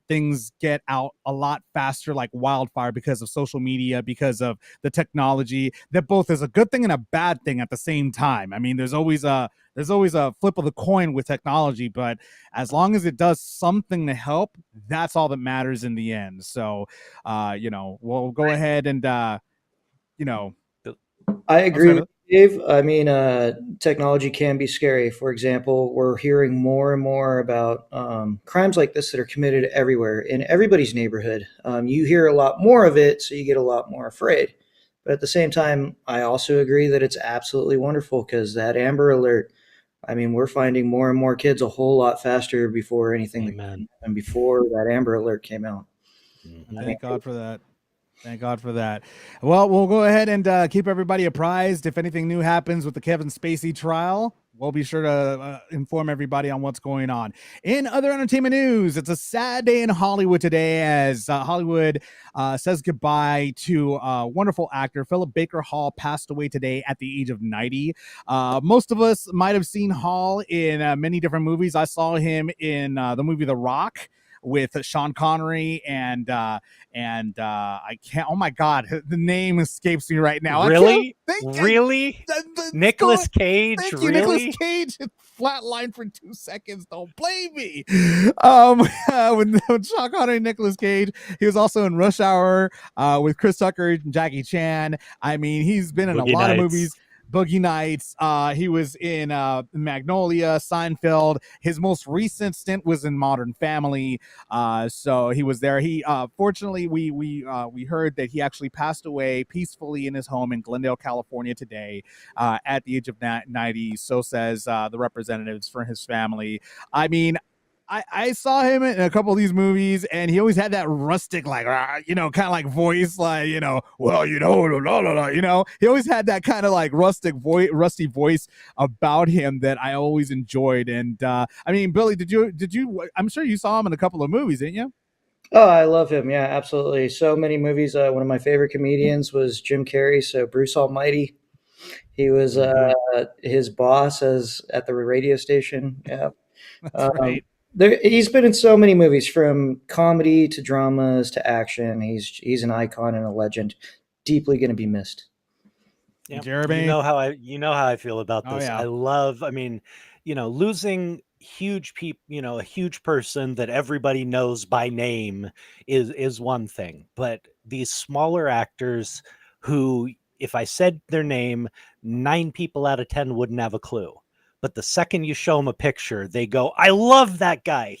things get out a lot faster like wildfire because of social media, because of the technology. That both is a good thing and a bad thing at the same time. I mean, there's always a flip of the coin with technology, but as long as it does something to help, that's all that matters in the end. So, we'll go ahead and, I agree with you, Dave. I mean, technology can be scary. For example, we're hearing more and more about crimes like this that are committed everywhere in everybody's neighborhood. You hear a lot more of it, so you get a lot more afraid. But at the same time, I also agree that it's absolutely wonderful because that Amber Alert, I mean, we're finding more and more kids a whole lot faster before anything and before that Amber Alert came out. Thank God for that. Thank God for that. Well, we'll go ahead and keep everybody apprised. If anything new happens with the Kevin Spacey trial, we'll be sure to inform everybody on what's going on. In other entertainment news, it's a sad day in Hollywood today as Hollywood says goodbye to wonderful actor Philip Baker Hall. Passed away today at the age of 90. Most of us might have seen Hall in many different movies. I saw him in the movie The Rock with Sean Connery and I can't. Oh my God, the name escapes me right now. Really? Nicolas Cage. Thank you, really? Nicolas Cage. Flatline for 2 seconds. Don't blame me. With Sean Connery and Nicolas Cage, he was also in Rush Hour with Chris Tucker and Jackie Chan. I mean, he's been in a lot of movies. Boogie Nights. He was in Magnolia, Seinfeld. His most recent stint was in Modern Family. So he was there. He fortunately we heard that he actually passed away peacefully in his home in Glendale, California today at the age of 90. So says the representatives for his family. I mean, I saw him in a couple of these movies, and he always had that rustic, like, kind of like voice, like, he always had that kind of like rusty voice about him that I always enjoyed. And I mean, Billy, did you? I'm sure you saw him in a couple of movies, didn't you? Oh, I love him. Yeah, absolutely. So many movies. One of my favorite comedians was Jim Carrey. So Bruce Almighty. He was his boss at the radio station. Yeah. That's right. He's been in so many movies, from comedy to dramas to action. He's an icon and a legend. Deeply going to be missed. Yeah. Jeremy, you know how I feel about this. Yeah. I love. I mean, losing huge people. A huge person that everybody knows by name is one thing, but these smaller actors who, if I said their name, 9 people out of 10 wouldn't have a clue. But the second you show them a picture, they go, I love that guy.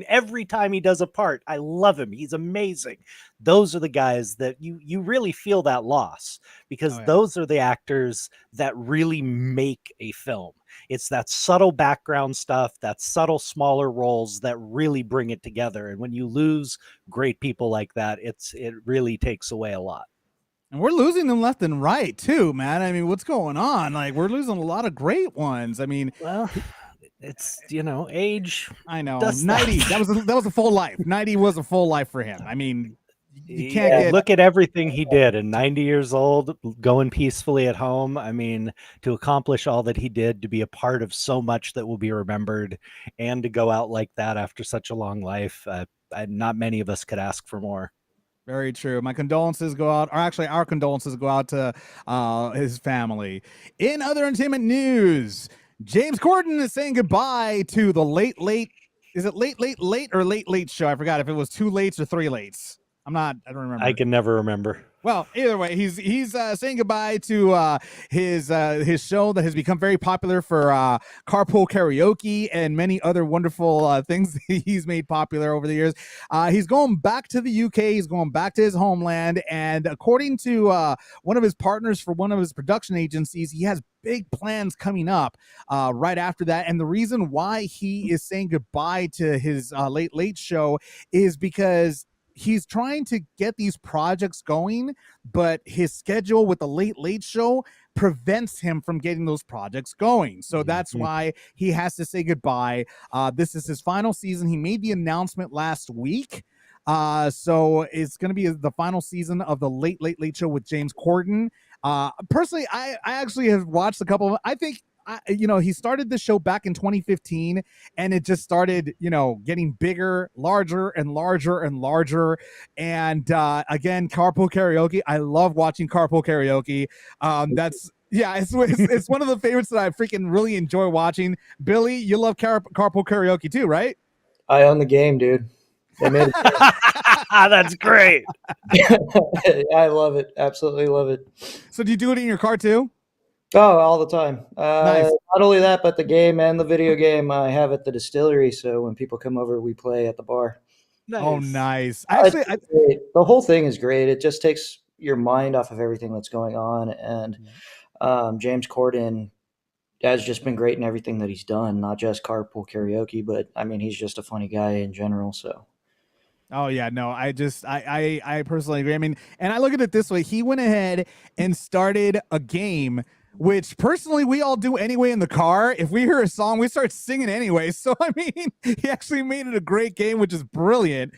Every time he does a part, I love him. He's amazing. Those are the guys that you really feel that loss, because those are the actors that really make a film. It's that subtle background stuff, that subtle, smaller roles that really bring it together. And when you lose great people like that, it really takes away a lot. And we're losing them left and right too, man. I mean, what's going on? Like, we're losing a lot of great ones. I mean, well, it's age. I know. 90. That was a full life. 90 was a full life for him. I mean, you can't look at everything he did. And 90 years old, going peacefully at home. I mean, to accomplish all that he did, to be a part of so much that will be remembered, and to go out like that after such a long life, not many of us could ask for more. Very true. My condolences go out, or actually our condolences go out to his family. In other entertainment news, James Corden is saying goodbye to the late, is it late or late show? I forgot if it was 2 lates or 3 lates. I don't remember. I can never remember. Well, either way, he's saying goodbye to his show that has become very popular for carpool karaoke and many other wonderful things that he's made popular over the years. He's going back to the UK. He's going back to his homeland, and according to one of his partners for one of his production agencies, he has big plans coming up right after that. And the reason why he is saying goodbye to his late show is because he's trying to get these projects going, but his schedule with the late show prevents him from getting those projects going. So that's why he has to say goodbye. This is his final season. He made the announcement last week. So it's going to be the final season of the late show with James Corden. Personally, I actually have watched a couple of, I think, he started the show back in 2015 and it just started, getting bigger, larger and larger and larger. And again, carpool karaoke. I love watching carpool karaoke. It's one of the favorites that I freaking really enjoy watching. Billy, you love carpool karaoke too, right? I own the game, dude. They made it. That's great. I love it. Absolutely love it. So do you do it in your car too? Oh, all the time. Nice. Not only that, but the game and the video game I have at the distillery. So when people come over, we play at the bar. Nice. Oh, nice. Actually, the whole thing is great. It just takes your mind off of everything that's going on. And James Corden has just been great in everything that he's done, not just carpool karaoke, but I mean, he's just a funny guy in general. So. Oh yeah, no, I personally agree. I mean, and I look at it this way: he went ahead and started a game, which personally we all do anyway in the car. If we hear a song, we start singing anyway. So I mean, he actually made it a great game, which is brilliant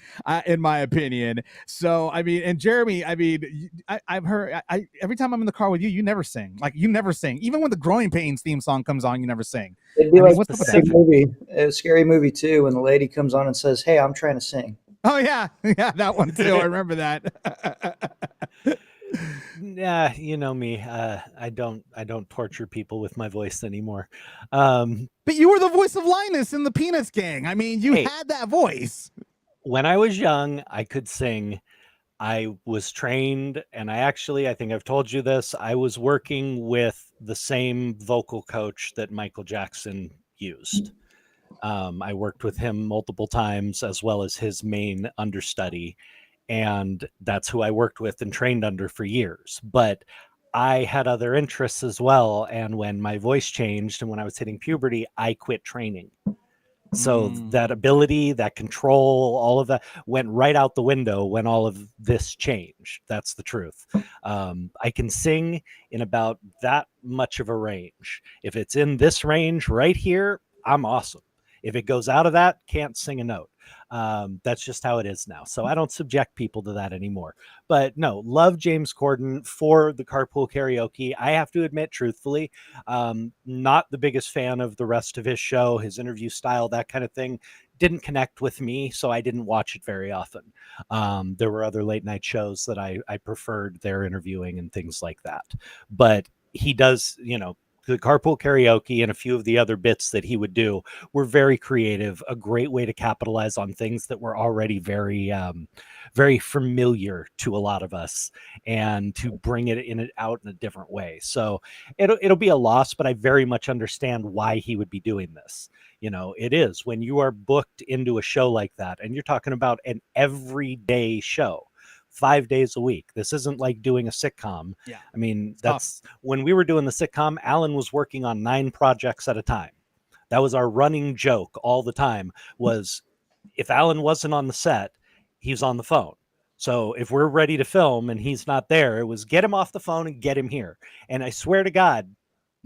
in my opinion. So I mean, and Jeremy, I mean, I've heard every time I'm in the car with you, you never sing. Like you never sing, even when the Growing Pains theme song comes on, you never sing. It'd be like a scary movie too, when the lady comes on and says, "Hey, I'm trying to sing." Oh yeah, that one too. I remember that. Yeah, you know me. I don't torture people with my voice anymore. But you were the voice of Linus in the Peanuts gang. I mean, you had that voice. When I was young, I could sing. I was trained, and I think I've told you this. I was working with the same vocal coach that Michael Jackson used. I worked with him multiple times, as well as his main understudy. And that's who I worked with and trained under for years. But I had other interests as well. And when my voice changed and when I was hitting puberty, I quit training. So that ability, that control, all of that went right out the window when all of this changed. That's the truth. I can sing in about that much of a range. If it's in this range right here, I'm awesome. If it goes out of that, can't sing a note. That's just how it is now. So I don't subject people to that anymore. But no, love James Corden for the carpool karaoke. I have to admit, truthfully, not the biggest fan of the rest of his show, his interview style, that kind of thing. Didn't connect with me, so I didn't watch it very often. There were other late night shows that I preferred their interviewing and things like that. But he does, the carpool karaoke and a few of the other bits that he would do were very creative, a great way to capitalize on things that were already very, very familiar to a lot of us, and to bring it out in a different way. So it'll be a loss, but I very much understand why he would be doing this. It is when you are booked into a show like that, and you're talking about an everyday show. 5 days a week. This isn't like doing a sitcom. Yeah. I mean, that's when we were doing the sitcom, Alan was working on 9 projects at a time. That was our running joke all the time, was if Alan wasn't on the set, he's on the phone. So if we're ready to film and he's not there, it was get him off the phone and get him here. And I swear to God,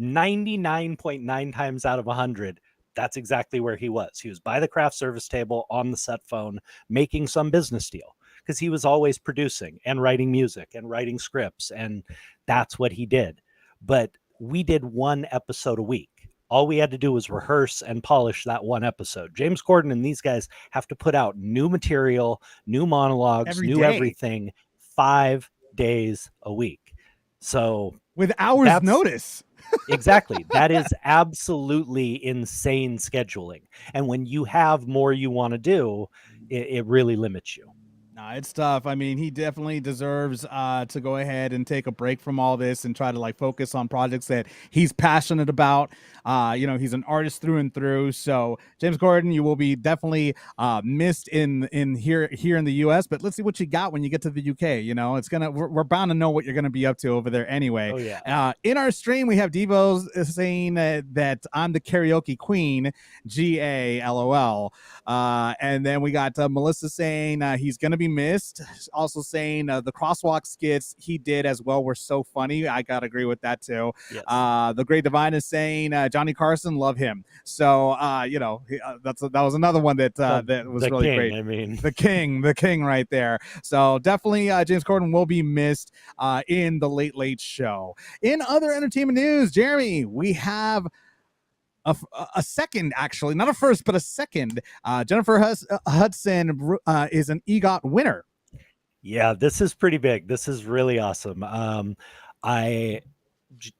99.9 times out of 100, that's exactly where he was. He was by the craft service table on the set phone, making some business deal. Because he was always producing and writing music and writing scripts, and that's what he did. But we did 1 episode a week. All we had to do was rehearse and polish that 1 episode. James Corden and these guys have to put out new material, new monologues, everything 5 days a week. So with hours notice. Exactly. That is absolutely insane scheduling. And when you have more you want to do, it really limits you. No, it's tough. I mean, he definitely deserves to go ahead and take a break from all this and try to focus on projects that he's passionate about. He's an artist through and through. So James Corden, you will be definitely missed in here in the US, but let's see what you got when you get to the UK. We're bound to know what you're gonna be up to over there anyway. Oh, yeah. In our stream, we have Devo saying that I'm the karaoke queen, GA LOL. And then we got Melissa saying he's gonna be missed. Also saying the crosswalk skits he did as well were so funny. I gotta agree with that too. Yes. The Great Divine is saying Johnny Carson, love him. So that was another one that was really king, great. I mean, the king right there. So definitely James Corden will be missed in the Late Late Show. In other entertainment news, Jeremy, we have a second, actually, not a first, but a second. Jennifer Hudson is an EGOT winner. Yeah, this is pretty big. This is really awesome.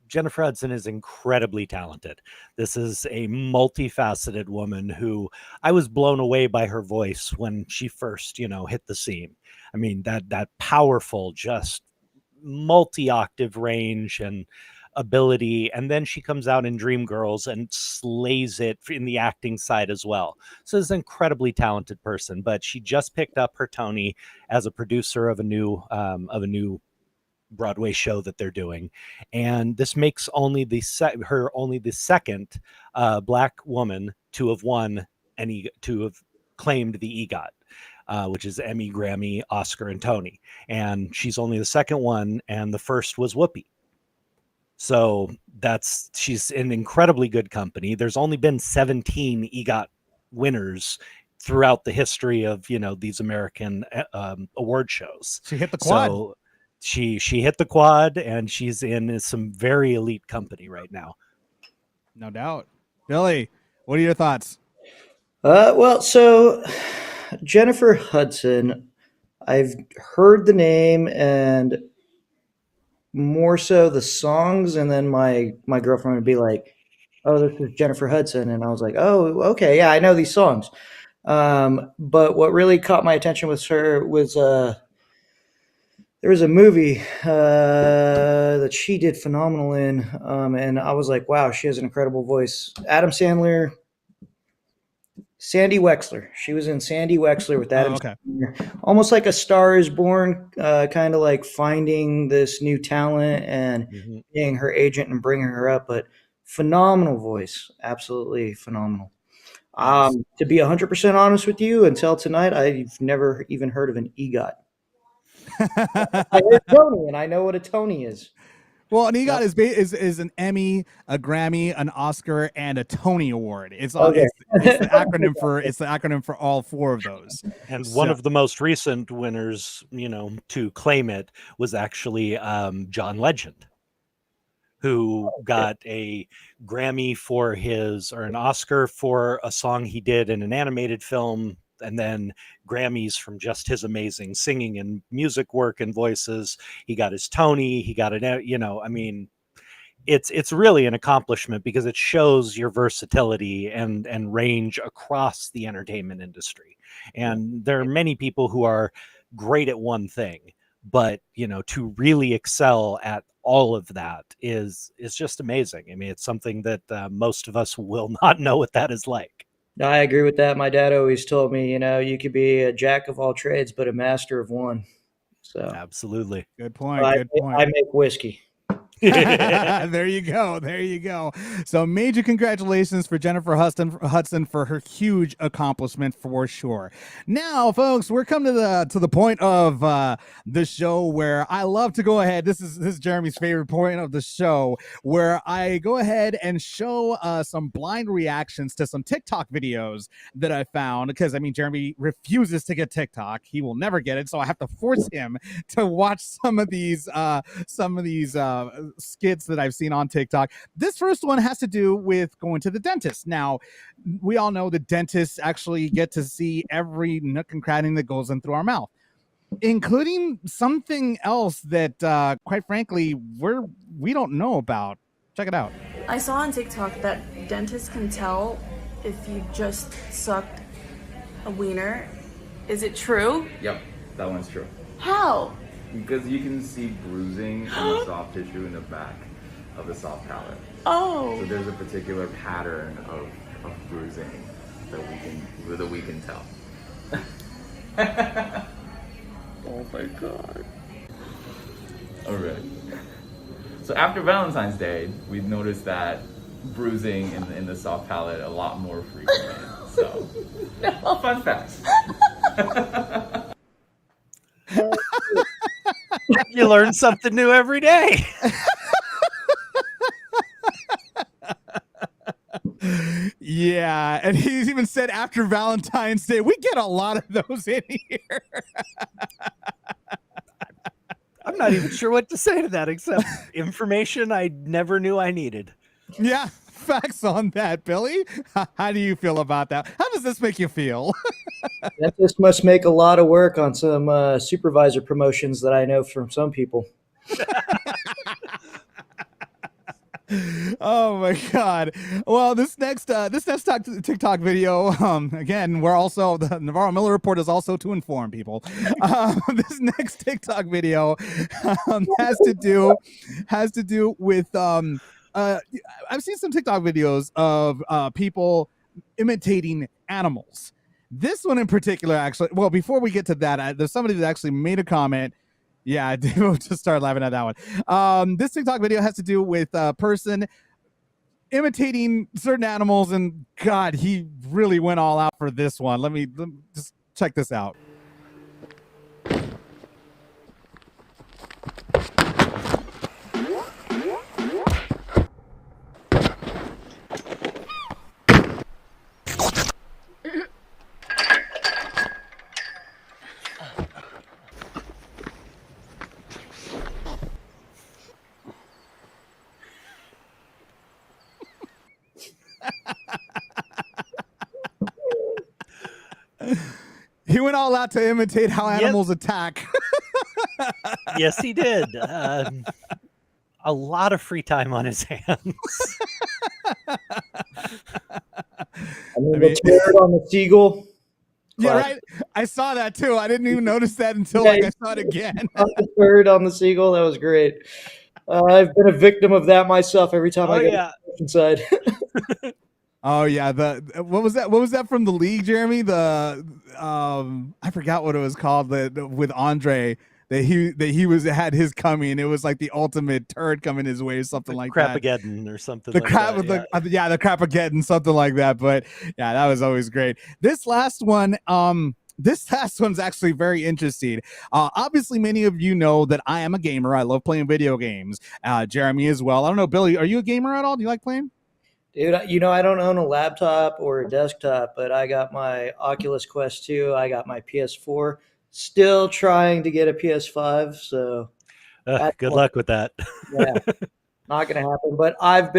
Jennifer Hudson is incredibly talented. This is a multifaceted woman who I was blown away by her voice when she first, hit the scene. I mean, that powerful, just multi-octave range and ability, and then she comes out in Dreamgirls and slays it in the acting side as well. So it's an incredibly talented person, but she just picked up her Tony as a producer of a new Broadway show that they're doing, and this makes her only the second Black woman to have won to have claimed the EGOT, which is Emmy, Grammy, Oscar, and Tony, and she's only the second one, and the first was Whoopi. So she's in incredibly good company. There's only been 17 EGOT winners throughout the history of these American award shows. She hit the quad. So she hit the quad, and she's in some very elite company right now. No doubt. Billy, what are your thoughts? Well, so Jennifer Hudson, I've heard the name and more so the songs, and then my girlfriend would be like, "Oh, this is Jennifer Hudson," and I was like, "Oh, okay, yeah, I know these songs." But what really caught my attention with her was there was a movie that she did phenomenal in, and I was like, "Wow, she has an incredible voice." Adam Sandler. Sandy Wexler. She was in Sandy Wexler with Adam Sandler. Almost like A Star is Born, kind of like finding this new talent and being her agent and bringing her up. But phenomenal voice. Absolutely phenomenal. To be 100% honest with you, until tonight, I've never even heard of an EGOT. I heard Tony, and I know what a Tony is. Well, an EGOT is an Emmy, a Grammy, an Oscar, and a Tony Award. It's the acronym for all four of those. And one of the most recent winners, to claim it was actually John Legend, who got a Grammy or an Oscar for a song he did in an animated film, and then Grammys from just his amazing singing and music work and voices. He got his Tony. He got it's really an accomplishment because it shows your versatility and range across the entertainment industry. And there are many people who are great at one thing, but to really excel at all of that is just amazing. I mean, it's something that most of us will not know what that is like. No, I agree with that. My dad always told me, you could be a jack of all trades, but a master of one. So absolutely. Good point. Good point. I make whiskey. There you go. So major congratulations for Jennifer Hudson for her huge accomplishment for sure. Now, folks, we're coming to the point of the show where I love to go ahead. This is Jeremy's favorite point of the show, where I go ahead and show some blind reactions to some TikTok videos that I found, because Jeremy refuses to get TikTok. He will never get it, so I have to force him to watch some of these skits that I've seen on TikTok. This first one has to do with going to the dentist. Now, we all know that dentists actually get to see every nook and cranny that goes in through our mouth, including something else that, quite frankly, we don't know about. Check it out. I saw on TikTok that dentists can tell if you just sucked a wiener. Is it true? Yep, that one's true. How? Because you can see bruising in the soft tissue in the back of the soft palate. Oh. So there's a particular pattern of bruising that we can tell. Oh my god. Alright. So after Valentine's Day, we've noticed that bruising in the soft palate a lot more frequently. So, fun facts. You learn something new every day. Yeah, and he's even said after Valentine's Day, we get a lot of those in here. I'm not even sure what to say to that except information I never knew I needed. Yeah, facts on that, Billy. How do you feel about that? How does this make you feel? That just must make a lot of work on some supervisor promotions that I know from some people. Oh my God. Well, this next TikTok video, again, we're also, the Navarro-Miller report is also to inform people. This next TikTok video has to do with I've seen some TikTok videos of people imitating animals. This one in particular, actually, well, before we get to that, there's somebody that actually made a comment. Yeah, I did just start laughing at that one. This TikTok video has to do with a person imitating certain animals, and God, he really went all out for this one. Let me just check this out. He went all out to imitate how animals attack. Yes, he did. A lot of free time on his hands. I mean, the turd on the seagull. Yeah, right. I saw that too. I didn't even notice that until I saw it again. The turd on the seagull. That was great. I've been a victim of that myself every time I get inside. Oh yeah, what was that? What was that from the league, Jeremy? I forgot what it was called. With Andre, that he had his coming. It was like the ultimate turd coming his way, or something like that. Crapageddon or something. The like crap that, with the Crapageddon, something like that. But yeah, that was always great. This last one, this last one's actually very interesting. Obviously, many of you know that I am a gamer. I love playing video games. Jeremy as well. I don't know, Billy, are you a gamer at all? Do you like playing? Dude, I don't own a laptop or a desktop, but I got my Oculus Quest 2. I got my PS4. Still trying to get a PS5. So good luck with that. Yeah, not going to happen. But I've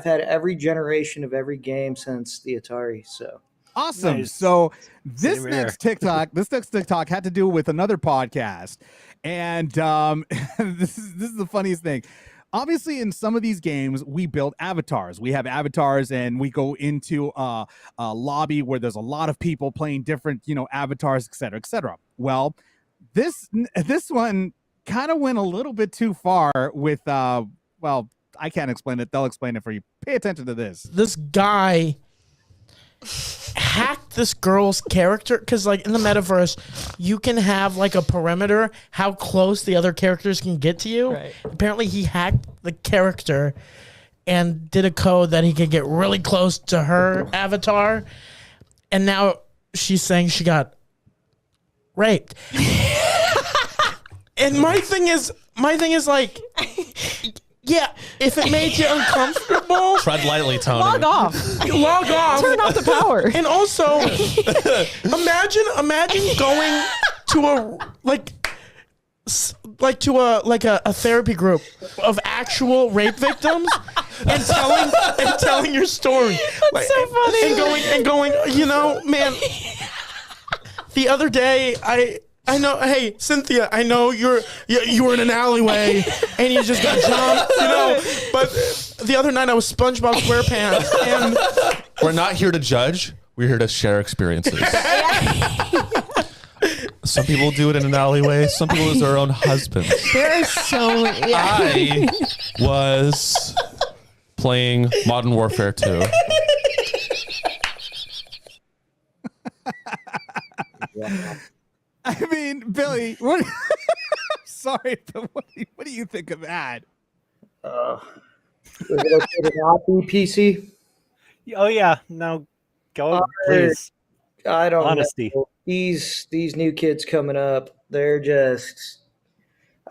had every generation of every game since the Atari. So awesome. Nice. So this next TikTok had to do with another podcast, and this is the funniest thing. Obviously, in some of these games, we build avatars. We have avatars, and we go into a lobby where there's a lot of people playing different, avatars, et cetera, et cetera. Well, this one kind of went a little bit too far with, well, I can't explain it. They'll explain it for you. Pay attention to this. This guy hacked this girl's character, because like in the metaverse you can have like a perimeter how close the other characters can get to you. Right. Apparently he hacked the character and did a code that he could get really close to her avatar, and now she's saying she got raped. And my thing is like, yeah, if it made you uncomfortable, tread lightly, Tony. Log off. Log off. Turn off the power. And also, imagine going to a therapy group of actual rape victims and telling your story. That's so funny. And going, man. The other day, I know. Hey, Cynthia, I know you were in an alleyway and you just got jumped, But the other night I was SpongeBob SquarePants, and we're not here to judge. We're here to share experiences. Some people do it in an alleyway. Some people lose their own husbands. There are so many. I was playing Modern Warfare 2. I mean, Billy, what? Sorry, but what do you think of that? Is it okay to not be PC? Oh yeah, no, go please. I don't Honesty. know. These new kids coming up, they're just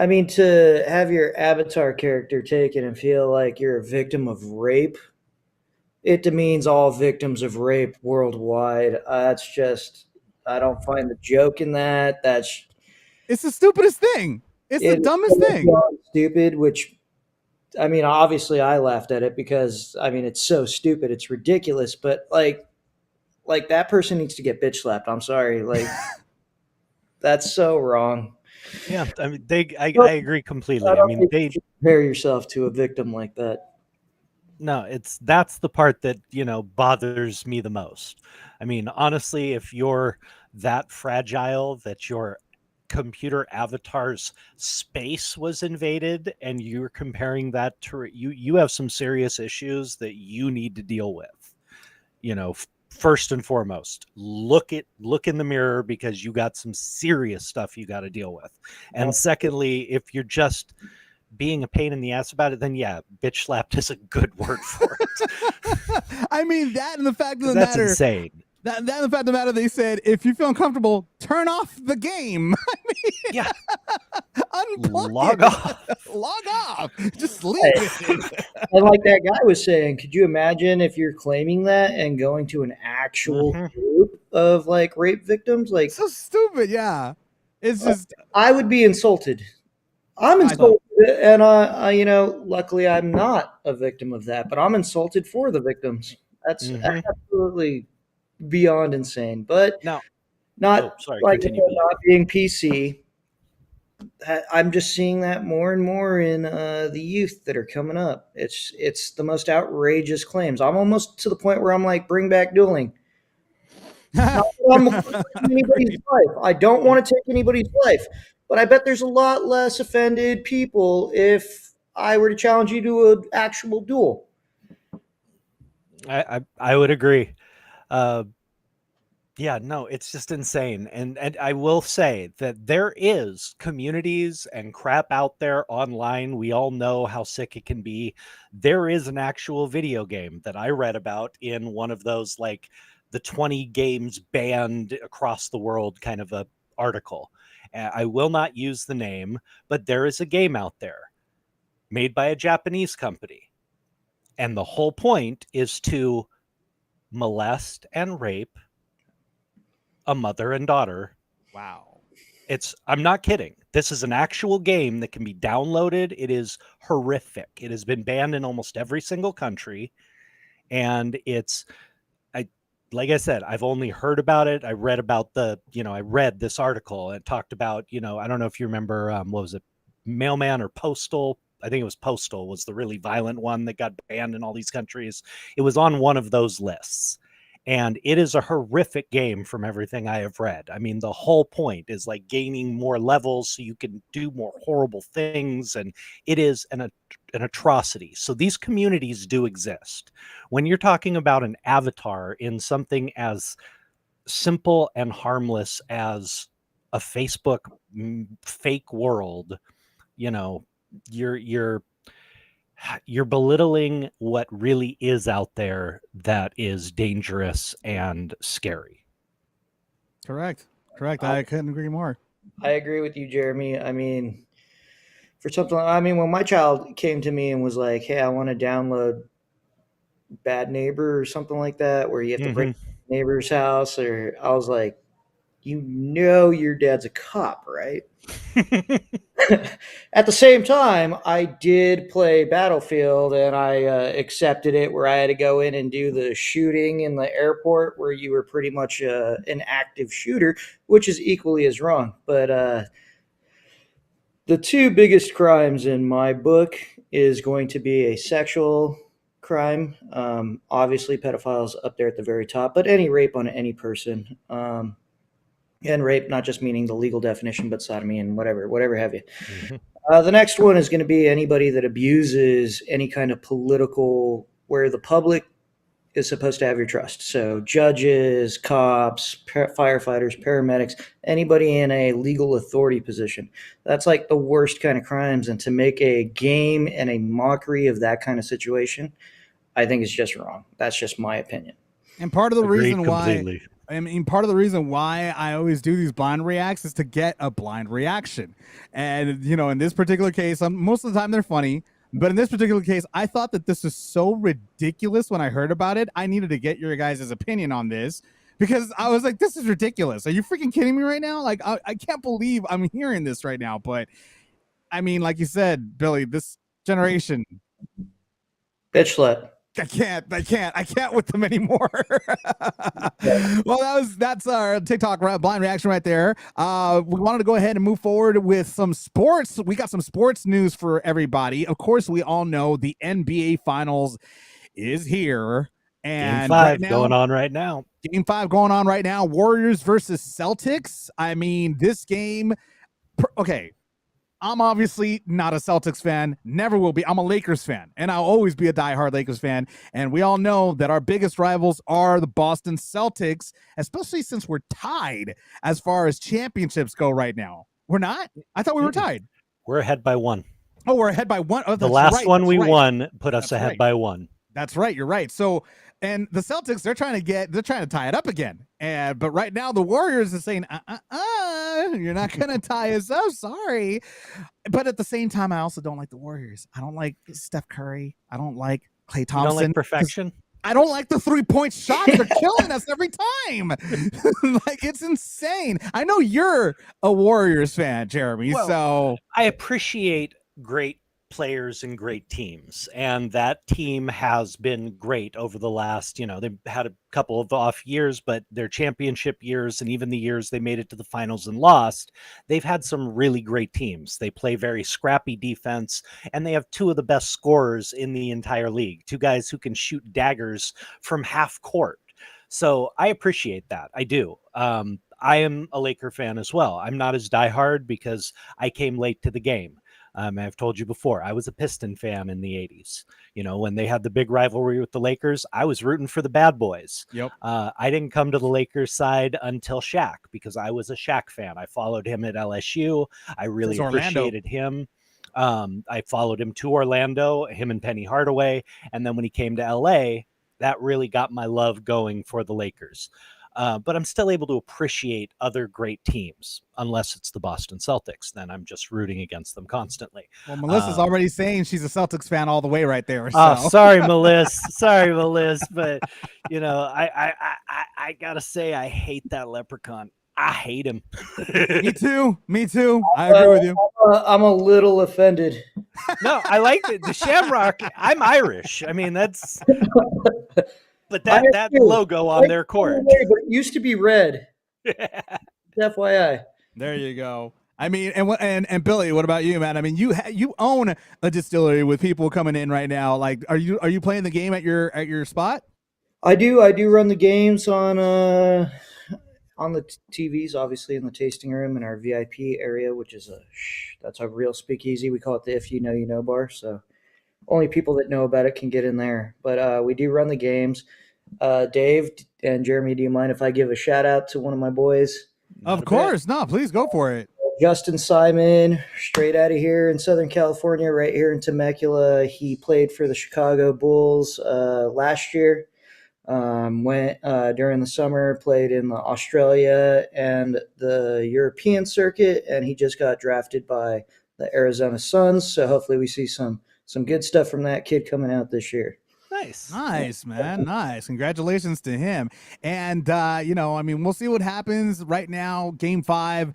I mean, to have your avatar character taken and feel like you're a victim of rape, it demeans all victims of rape worldwide. That's just, I don't find the joke in that. It's the stupidest thing. It's the dumbest thing. Stupid, which, I mean, obviously I laughed at it because, I mean, it's so stupid. It's ridiculous. But like that person needs to get bitch slapped. I'm sorry. Like, that's so wrong. Yeah, I mean, I agree completely. I mean, they compare yourself to a victim like that. No, that's the part that, bothers me the most. I mean, honestly, if you're that fragile that your computer avatar's space was invaded and you're comparing that to you have some serious issues that you need to deal with. First and foremost, look in the mirror because you got some serious stuff you got to deal with. And secondly, if you're just being a pain in the ass about it, then yeah, bitch slapped is a good word for it. I mean, that and the fact of the that's matter, insane. That and the fact of the matter, they said, if you feel uncomfortable, turn off the game. I mean, yeah, unplug log it. off, log off, just leave it. And like that guy was saying, could you imagine if you're claiming that and going to an actual group of like rape victims? Like, so stupid. Yeah, it's just I would be insulted. I'm insulted, and luckily I'm not a victim of that, but I'm insulted for the victims. That's absolutely beyond insane. But no, not not being PC. I'm just seeing that more and more in the youth that are coming up. It's the most outrageous claims. I'm almost to the point where I'm like, bring back dueling. Not that I'm anybody's life. I don't want to take anybody's life, but I bet there's a lot less offended people if I were to challenge you to an actual duel. I would agree. Yeah, no, it's just insane. And I will say that there is communities and crap out there online. We all know how sick it can be. There is an actual video game that I read about in one of those, like the 20 games banned across the world kind of a article. I will not use the name, but there is a game out there made by a Japanese company. And the whole point is to molest and rape a mother and daughter. Wow. I'm not kidding. This is an actual game that can be downloaded. It is horrific. It has been banned in almost every single country. And like I said, I've only heard about it. I read about I read this article and it talked about, I don't know if you remember, what was it? Mailman or Postal? I think it was Postal was the really violent one that got banned in all these countries. It was on one of those lists. And it is a horrific game from everything I have read. I mean, the whole point is like gaining more levels so you can do more horrible things. And it is an atrocity. So these communities do exist. When you're talking about an avatar in something as simple and harmless as a Facebook fake world, you're belittling what really is out there that is dangerous and scary. Correct. I couldn't agree more. I agree with you, Jeremy. I mean, when my child came to me and was like, hey, I want to download Bad Neighbor or something like that, where you have to break the neighbor's house, or I was like, your dad's a cop, right? At the same time, I did play Battlefield, and I accepted it, where I had to go in and do the shooting in the airport, where you were pretty much an active shooter, which is equally as wrong. But the two biggest crimes in my book is going to be a sexual crime. Obviously, pedophiles up there at the very top, but any rape on any person. And rape, not just meaning the legal definition, but sodomy and whatever have you. The next one is going to be anybody that abuses any kind of political, where the public is supposed to have your trust. So judges, cops, firefighters, paramedics, anybody in a legal authority position. That's like the worst kind of crimes. And to make a game and a mockery of that kind of situation, I think is just wrong. That's just my opinion. And part of the reason why I mean, part of the reason why I always do these blind reacts is to get a blind reaction. And, you know, in this particular case, most of the time they're funny. But in this particular case, I thought that this was so ridiculous when I heard about it. I needed to get your guys' opinion on this because I was like, this is ridiculous. Are you freaking kidding me right now? Like, I can't believe I'm hearing this right now. But, I mean, like you said, Billy, this generation. Bitch slut. I can't with them anymore. Well, that's our TikTok blind reaction right there. We wanted to go ahead and move forward with some sports. We got some sports news for everybody. Of course, we all know the NBA Finals is here. And Game 5 going on right now. Game 5 going on right now. Warriors versus Celtics. I mean, this game. Okay. I'm obviously not a Celtics fan, never will be. I'm a Lakers fan, and I'll always be a diehard Lakers fan. And we all know that our biggest rivals are the Boston Celtics, especially since we're tied as far as championships go right now. We're not? I thought we were tied. We're ahead by 1. Oh, we're ahead by 1. Oh, the last one we won put us ahead by 1. That's right. You're right. So, and the Celtics, they're trying to tie it up again. But right now the Warriors are saying, you're not going to tie us up. Sorry. But at the same time, I also don't like the Warriors. I don't like Steph Curry. I don't like Klay Thompson. You don't like perfection? I don't like the 3-point shots. They're killing us every time. Like, it's insane. I know you're a Warriors fan, Jeremy. Well, so I appreciate great players and great teams, and that team has been great over the last, they've had a couple of off years, but their championship years and even the years they made it to the finals and lost, they've had some really great teams. They play very scrappy defense, and they have 2 of the best scorers in the entire league, 2 guys who can shoot daggers from half court. So I appreciate that. I do. I am a Laker fan as well. I'm not as diehard because I came late to the game. I've told you before, I was a Piston fan in the 80s. When they had the big rivalry with the Lakers, I was rooting for the bad boys. Yep. I didn't come to the Lakers side until Shaq, because I was a Shaq fan. I followed him at LSU. I really appreciated him. I followed him to Orlando, him and Penny Hardaway. And then when he came to LA, that really got my love going for the Lakers. But I'm still able to appreciate other great teams, unless it's the Boston Celtics. Then I'm just rooting against them constantly. Well, Melissa's already saying she's a Celtics fan all the way right there. So. Oh, sorry, Melissa. Sorry, Melissa. But, I got to say, I hate that leprechaun. I hate him. Me too. I agree with you. I'm a little offended. No, I like the Shamrock. I'm Irish. I mean, that's... But that logo on their court. But it used to be red. FYI. There you go. I mean, and Billy, what about you, man? I mean, you own a distillery with people coming in right now. Like, are you playing the game at your spot? I do run the games on the TVs, obviously in the tasting room in our VIP area, which is that's a real speakeasy. We call it the If You Know You Know bar. So only people that know about it can get in there. But we do run the games. Dave and Jeremy, do you mind if I give a shout out to one of my boys? Of course. No, please go for it. Justin Simon, straight out of here in Southern California, right here in Temecula. He played for the Chicago Bulls last year. Went during the summer, played in the Australia and the European circuit, and he just got drafted by the Arizona Suns. So hopefully we see some good stuff from that kid coming out this year. Nice, man. Nice. Congratulations to him. And, we'll see what happens right now. Game 5.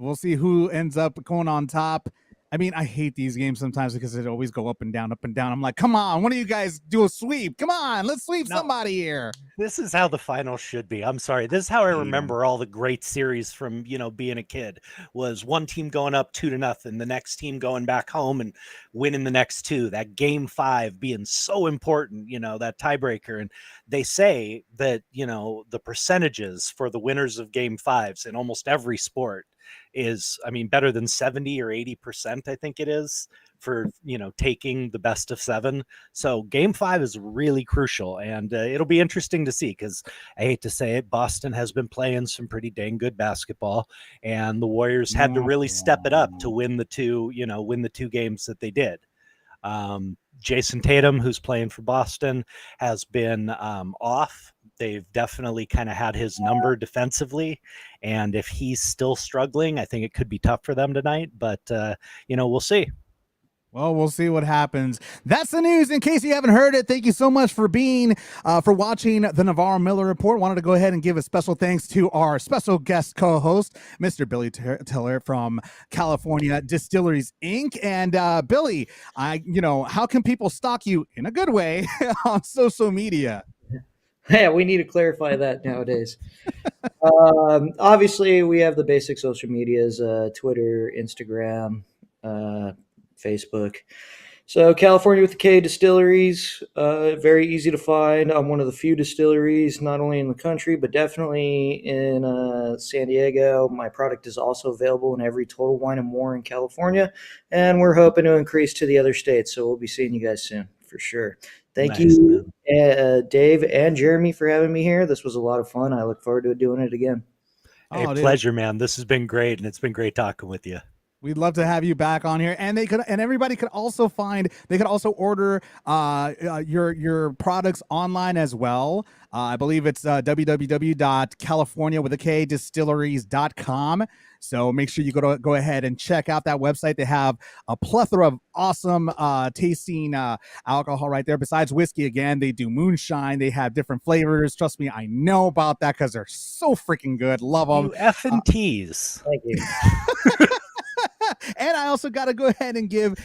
We'll see who ends up going on top. I mean, I hate these games sometimes because they always go up and down, up and down. I'm like, come on, one of you guys do a sweep. Come on, let's sweep somebody here. This is how the finals should be. I'm sorry. This is how I remember all the great series from, being a kid, was one team going up 2-0, the next team going back home and winning the next 2. That game 5 being so important, that tiebreaker. And they say that, the percentages for the winners of game 5s in almost every sport is, better than 70 or 80%, I think it is, for, taking the best of 7. So game 5 is really crucial, and it'll be interesting to see, because I hate to say it, Boston has been playing some pretty dang good basketball, and the Warriors had to really step it up to win the 2 games that they did. Jason Tatum, who's playing for Boston, has been off They've definitely kind of had his number defensively, and if he's still struggling, I think it could be tough for them tonight. But we'll see. Well, we'll see what happens. That's the news. In case you haven't heard it, thank you so much for watching the Navarro-Miller Report. Wanted to go ahead and give a special thanks to our special guest co-host, Mr. Billy Tiller from California Distilleries Inc. And Billy, how can people stalk you in a good way on social media? Yeah, we need to clarify that nowadays. Obviously, we have the basic social medias, Twitter, Instagram, Facebook. So California with the K Distilleries, very easy to find. I'm one of the few distilleries, not only in the country, but definitely in San Diego. My product is also available in every Total Wine & More in California, and we're hoping to increase to the other states. So we'll be seeing you guys soon, for sure. Thank you, Dave and Jeremy, for having me here. This was a lot of fun. I look forward to doing it again. Hey, pleasure, man. This has been great, and it's been great talking with you. We'd love to have you back on here, and everybody could also order your products online as well. I believe it's www.californiawithak.distilleries.com. So make sure you go ahead and check out that website. They have a plethora of awesome tasting alcohol right there. Besides whiskey, again, they do moonshine. They have different flavors. Trust me, I know about that because they're so freaking good. Love them. You effing tease. Thank you. And I also got to go ahead and give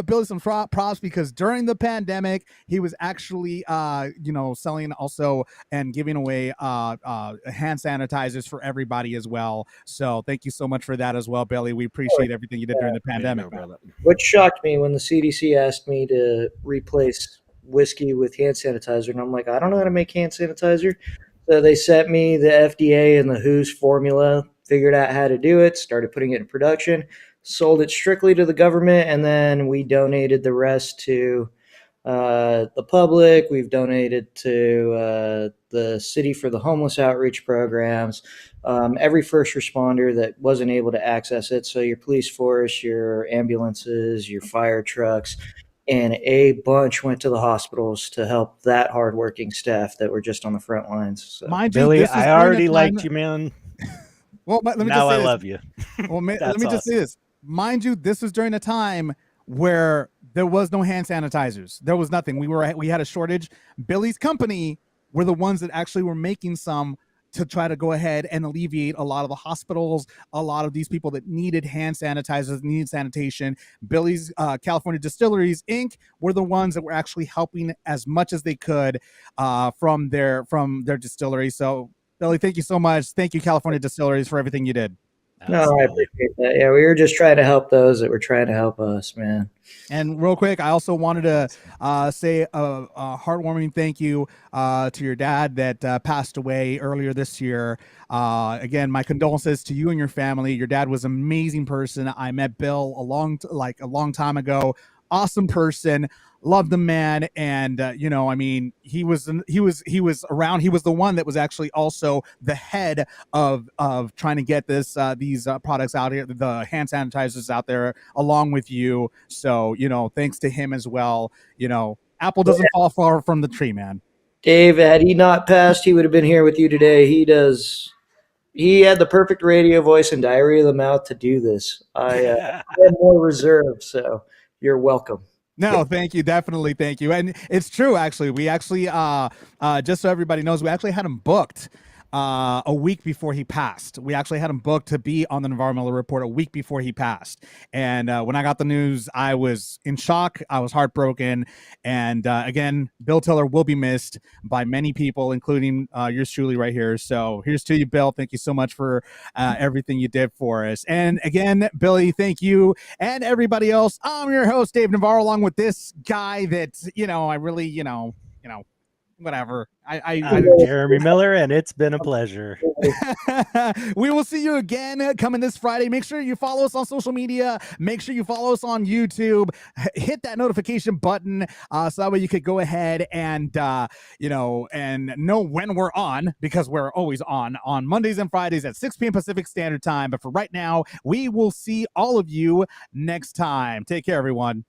Billy some props because during the pandemic, he was actually, selling also and giving away hand sanitizers for everybody as well. So thank you so much for that as well, Billy. We appreciate everything you did during the pandemic. What shocked me when the CDC asked me to replace whiskey with hand sanitizer, and I'm like, I don't know how to make hand sanitizer. So they sent me the FDA and the WHO's formula, figured out how to do it, started putting it in production, sold it strictly to the government, and then we donated the rest to the public. We've donated to the city for the homeless outreach programs, every first responder that wasn't able to access it. So your police force, your ambulances, your fire trucks, and a bunch went to the hospitals to help that hardworking staff that were just on the front lines. So. Mind you, Billy, I already liked you, man. Well, let me now just say I this. love you. Well, let me just say this. Mind you, this was during a time where there was no hand sanitizers. There was nothing. We had a shortage. Billy's company were the ones that actually were making some to try to go ahead and alleviate a lot of the hospitals, a lot of these people that needed hand sanitizers, needed sanitation. Billy's California Distilleries Inc. were the ones that were actually helping as much as they could from their distillery. So, Billy, thank you so much. Thank you, California Distilleries, for everything you did. No, I appreciate that. Yeah, we were just trying to help those that were trying to help us, man. And real quick, I also wanted to say a heartwarming thank you to your dad that passed away earlier this year. Again, my condolences to you and your family. Your dad was an amazing person. I met Bill a long time ago. Awesome person. Loved the man, and he was around. He was the one that was actually also the head of trying to get these products out here, the hand sanitizers out there, along with you. So thanks to him as well. Apple doesn't fall far from the tree, man. Dave, had he not passed, he would have been here with you today. He had the perfect radio voice and diarrhea of the mouth to do this. I had more reserve, so you're welcome. No, thank you. Definitely. Thank you. And it's true, actually. We actually, just so everybody knows, we actually had him booked a week before he passed. We actually had him booked to be on the Navarro-Miller Report a week before he passed. And when I got the news, I was in shock. I was heartbroken. And again, Bill Tiller will be missed by many people, including yours truly right here. So here's to you, Bill. Thank you so much for everything you did for us. And again, Billy, thank you. And everybody else, I'm your host, Dave Navarro, along with this guy that, I really, whatever. I'm Jeremy Miller, and it's been a pleasure. We will see you again coming this Friday. Make sure you follow us on social media. Make sure you follow us on YouTube. Hit that notification button so that way you could go ahead and and know when we're on, because we're always on Mondays and Fridays at 6 p.m. Pacific Standard Time. But for right now, we will see all of you next time. Take care, everyone.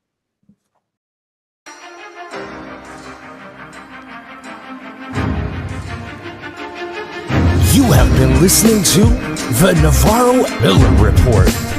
You have been listening to the Navarro-Miller Report.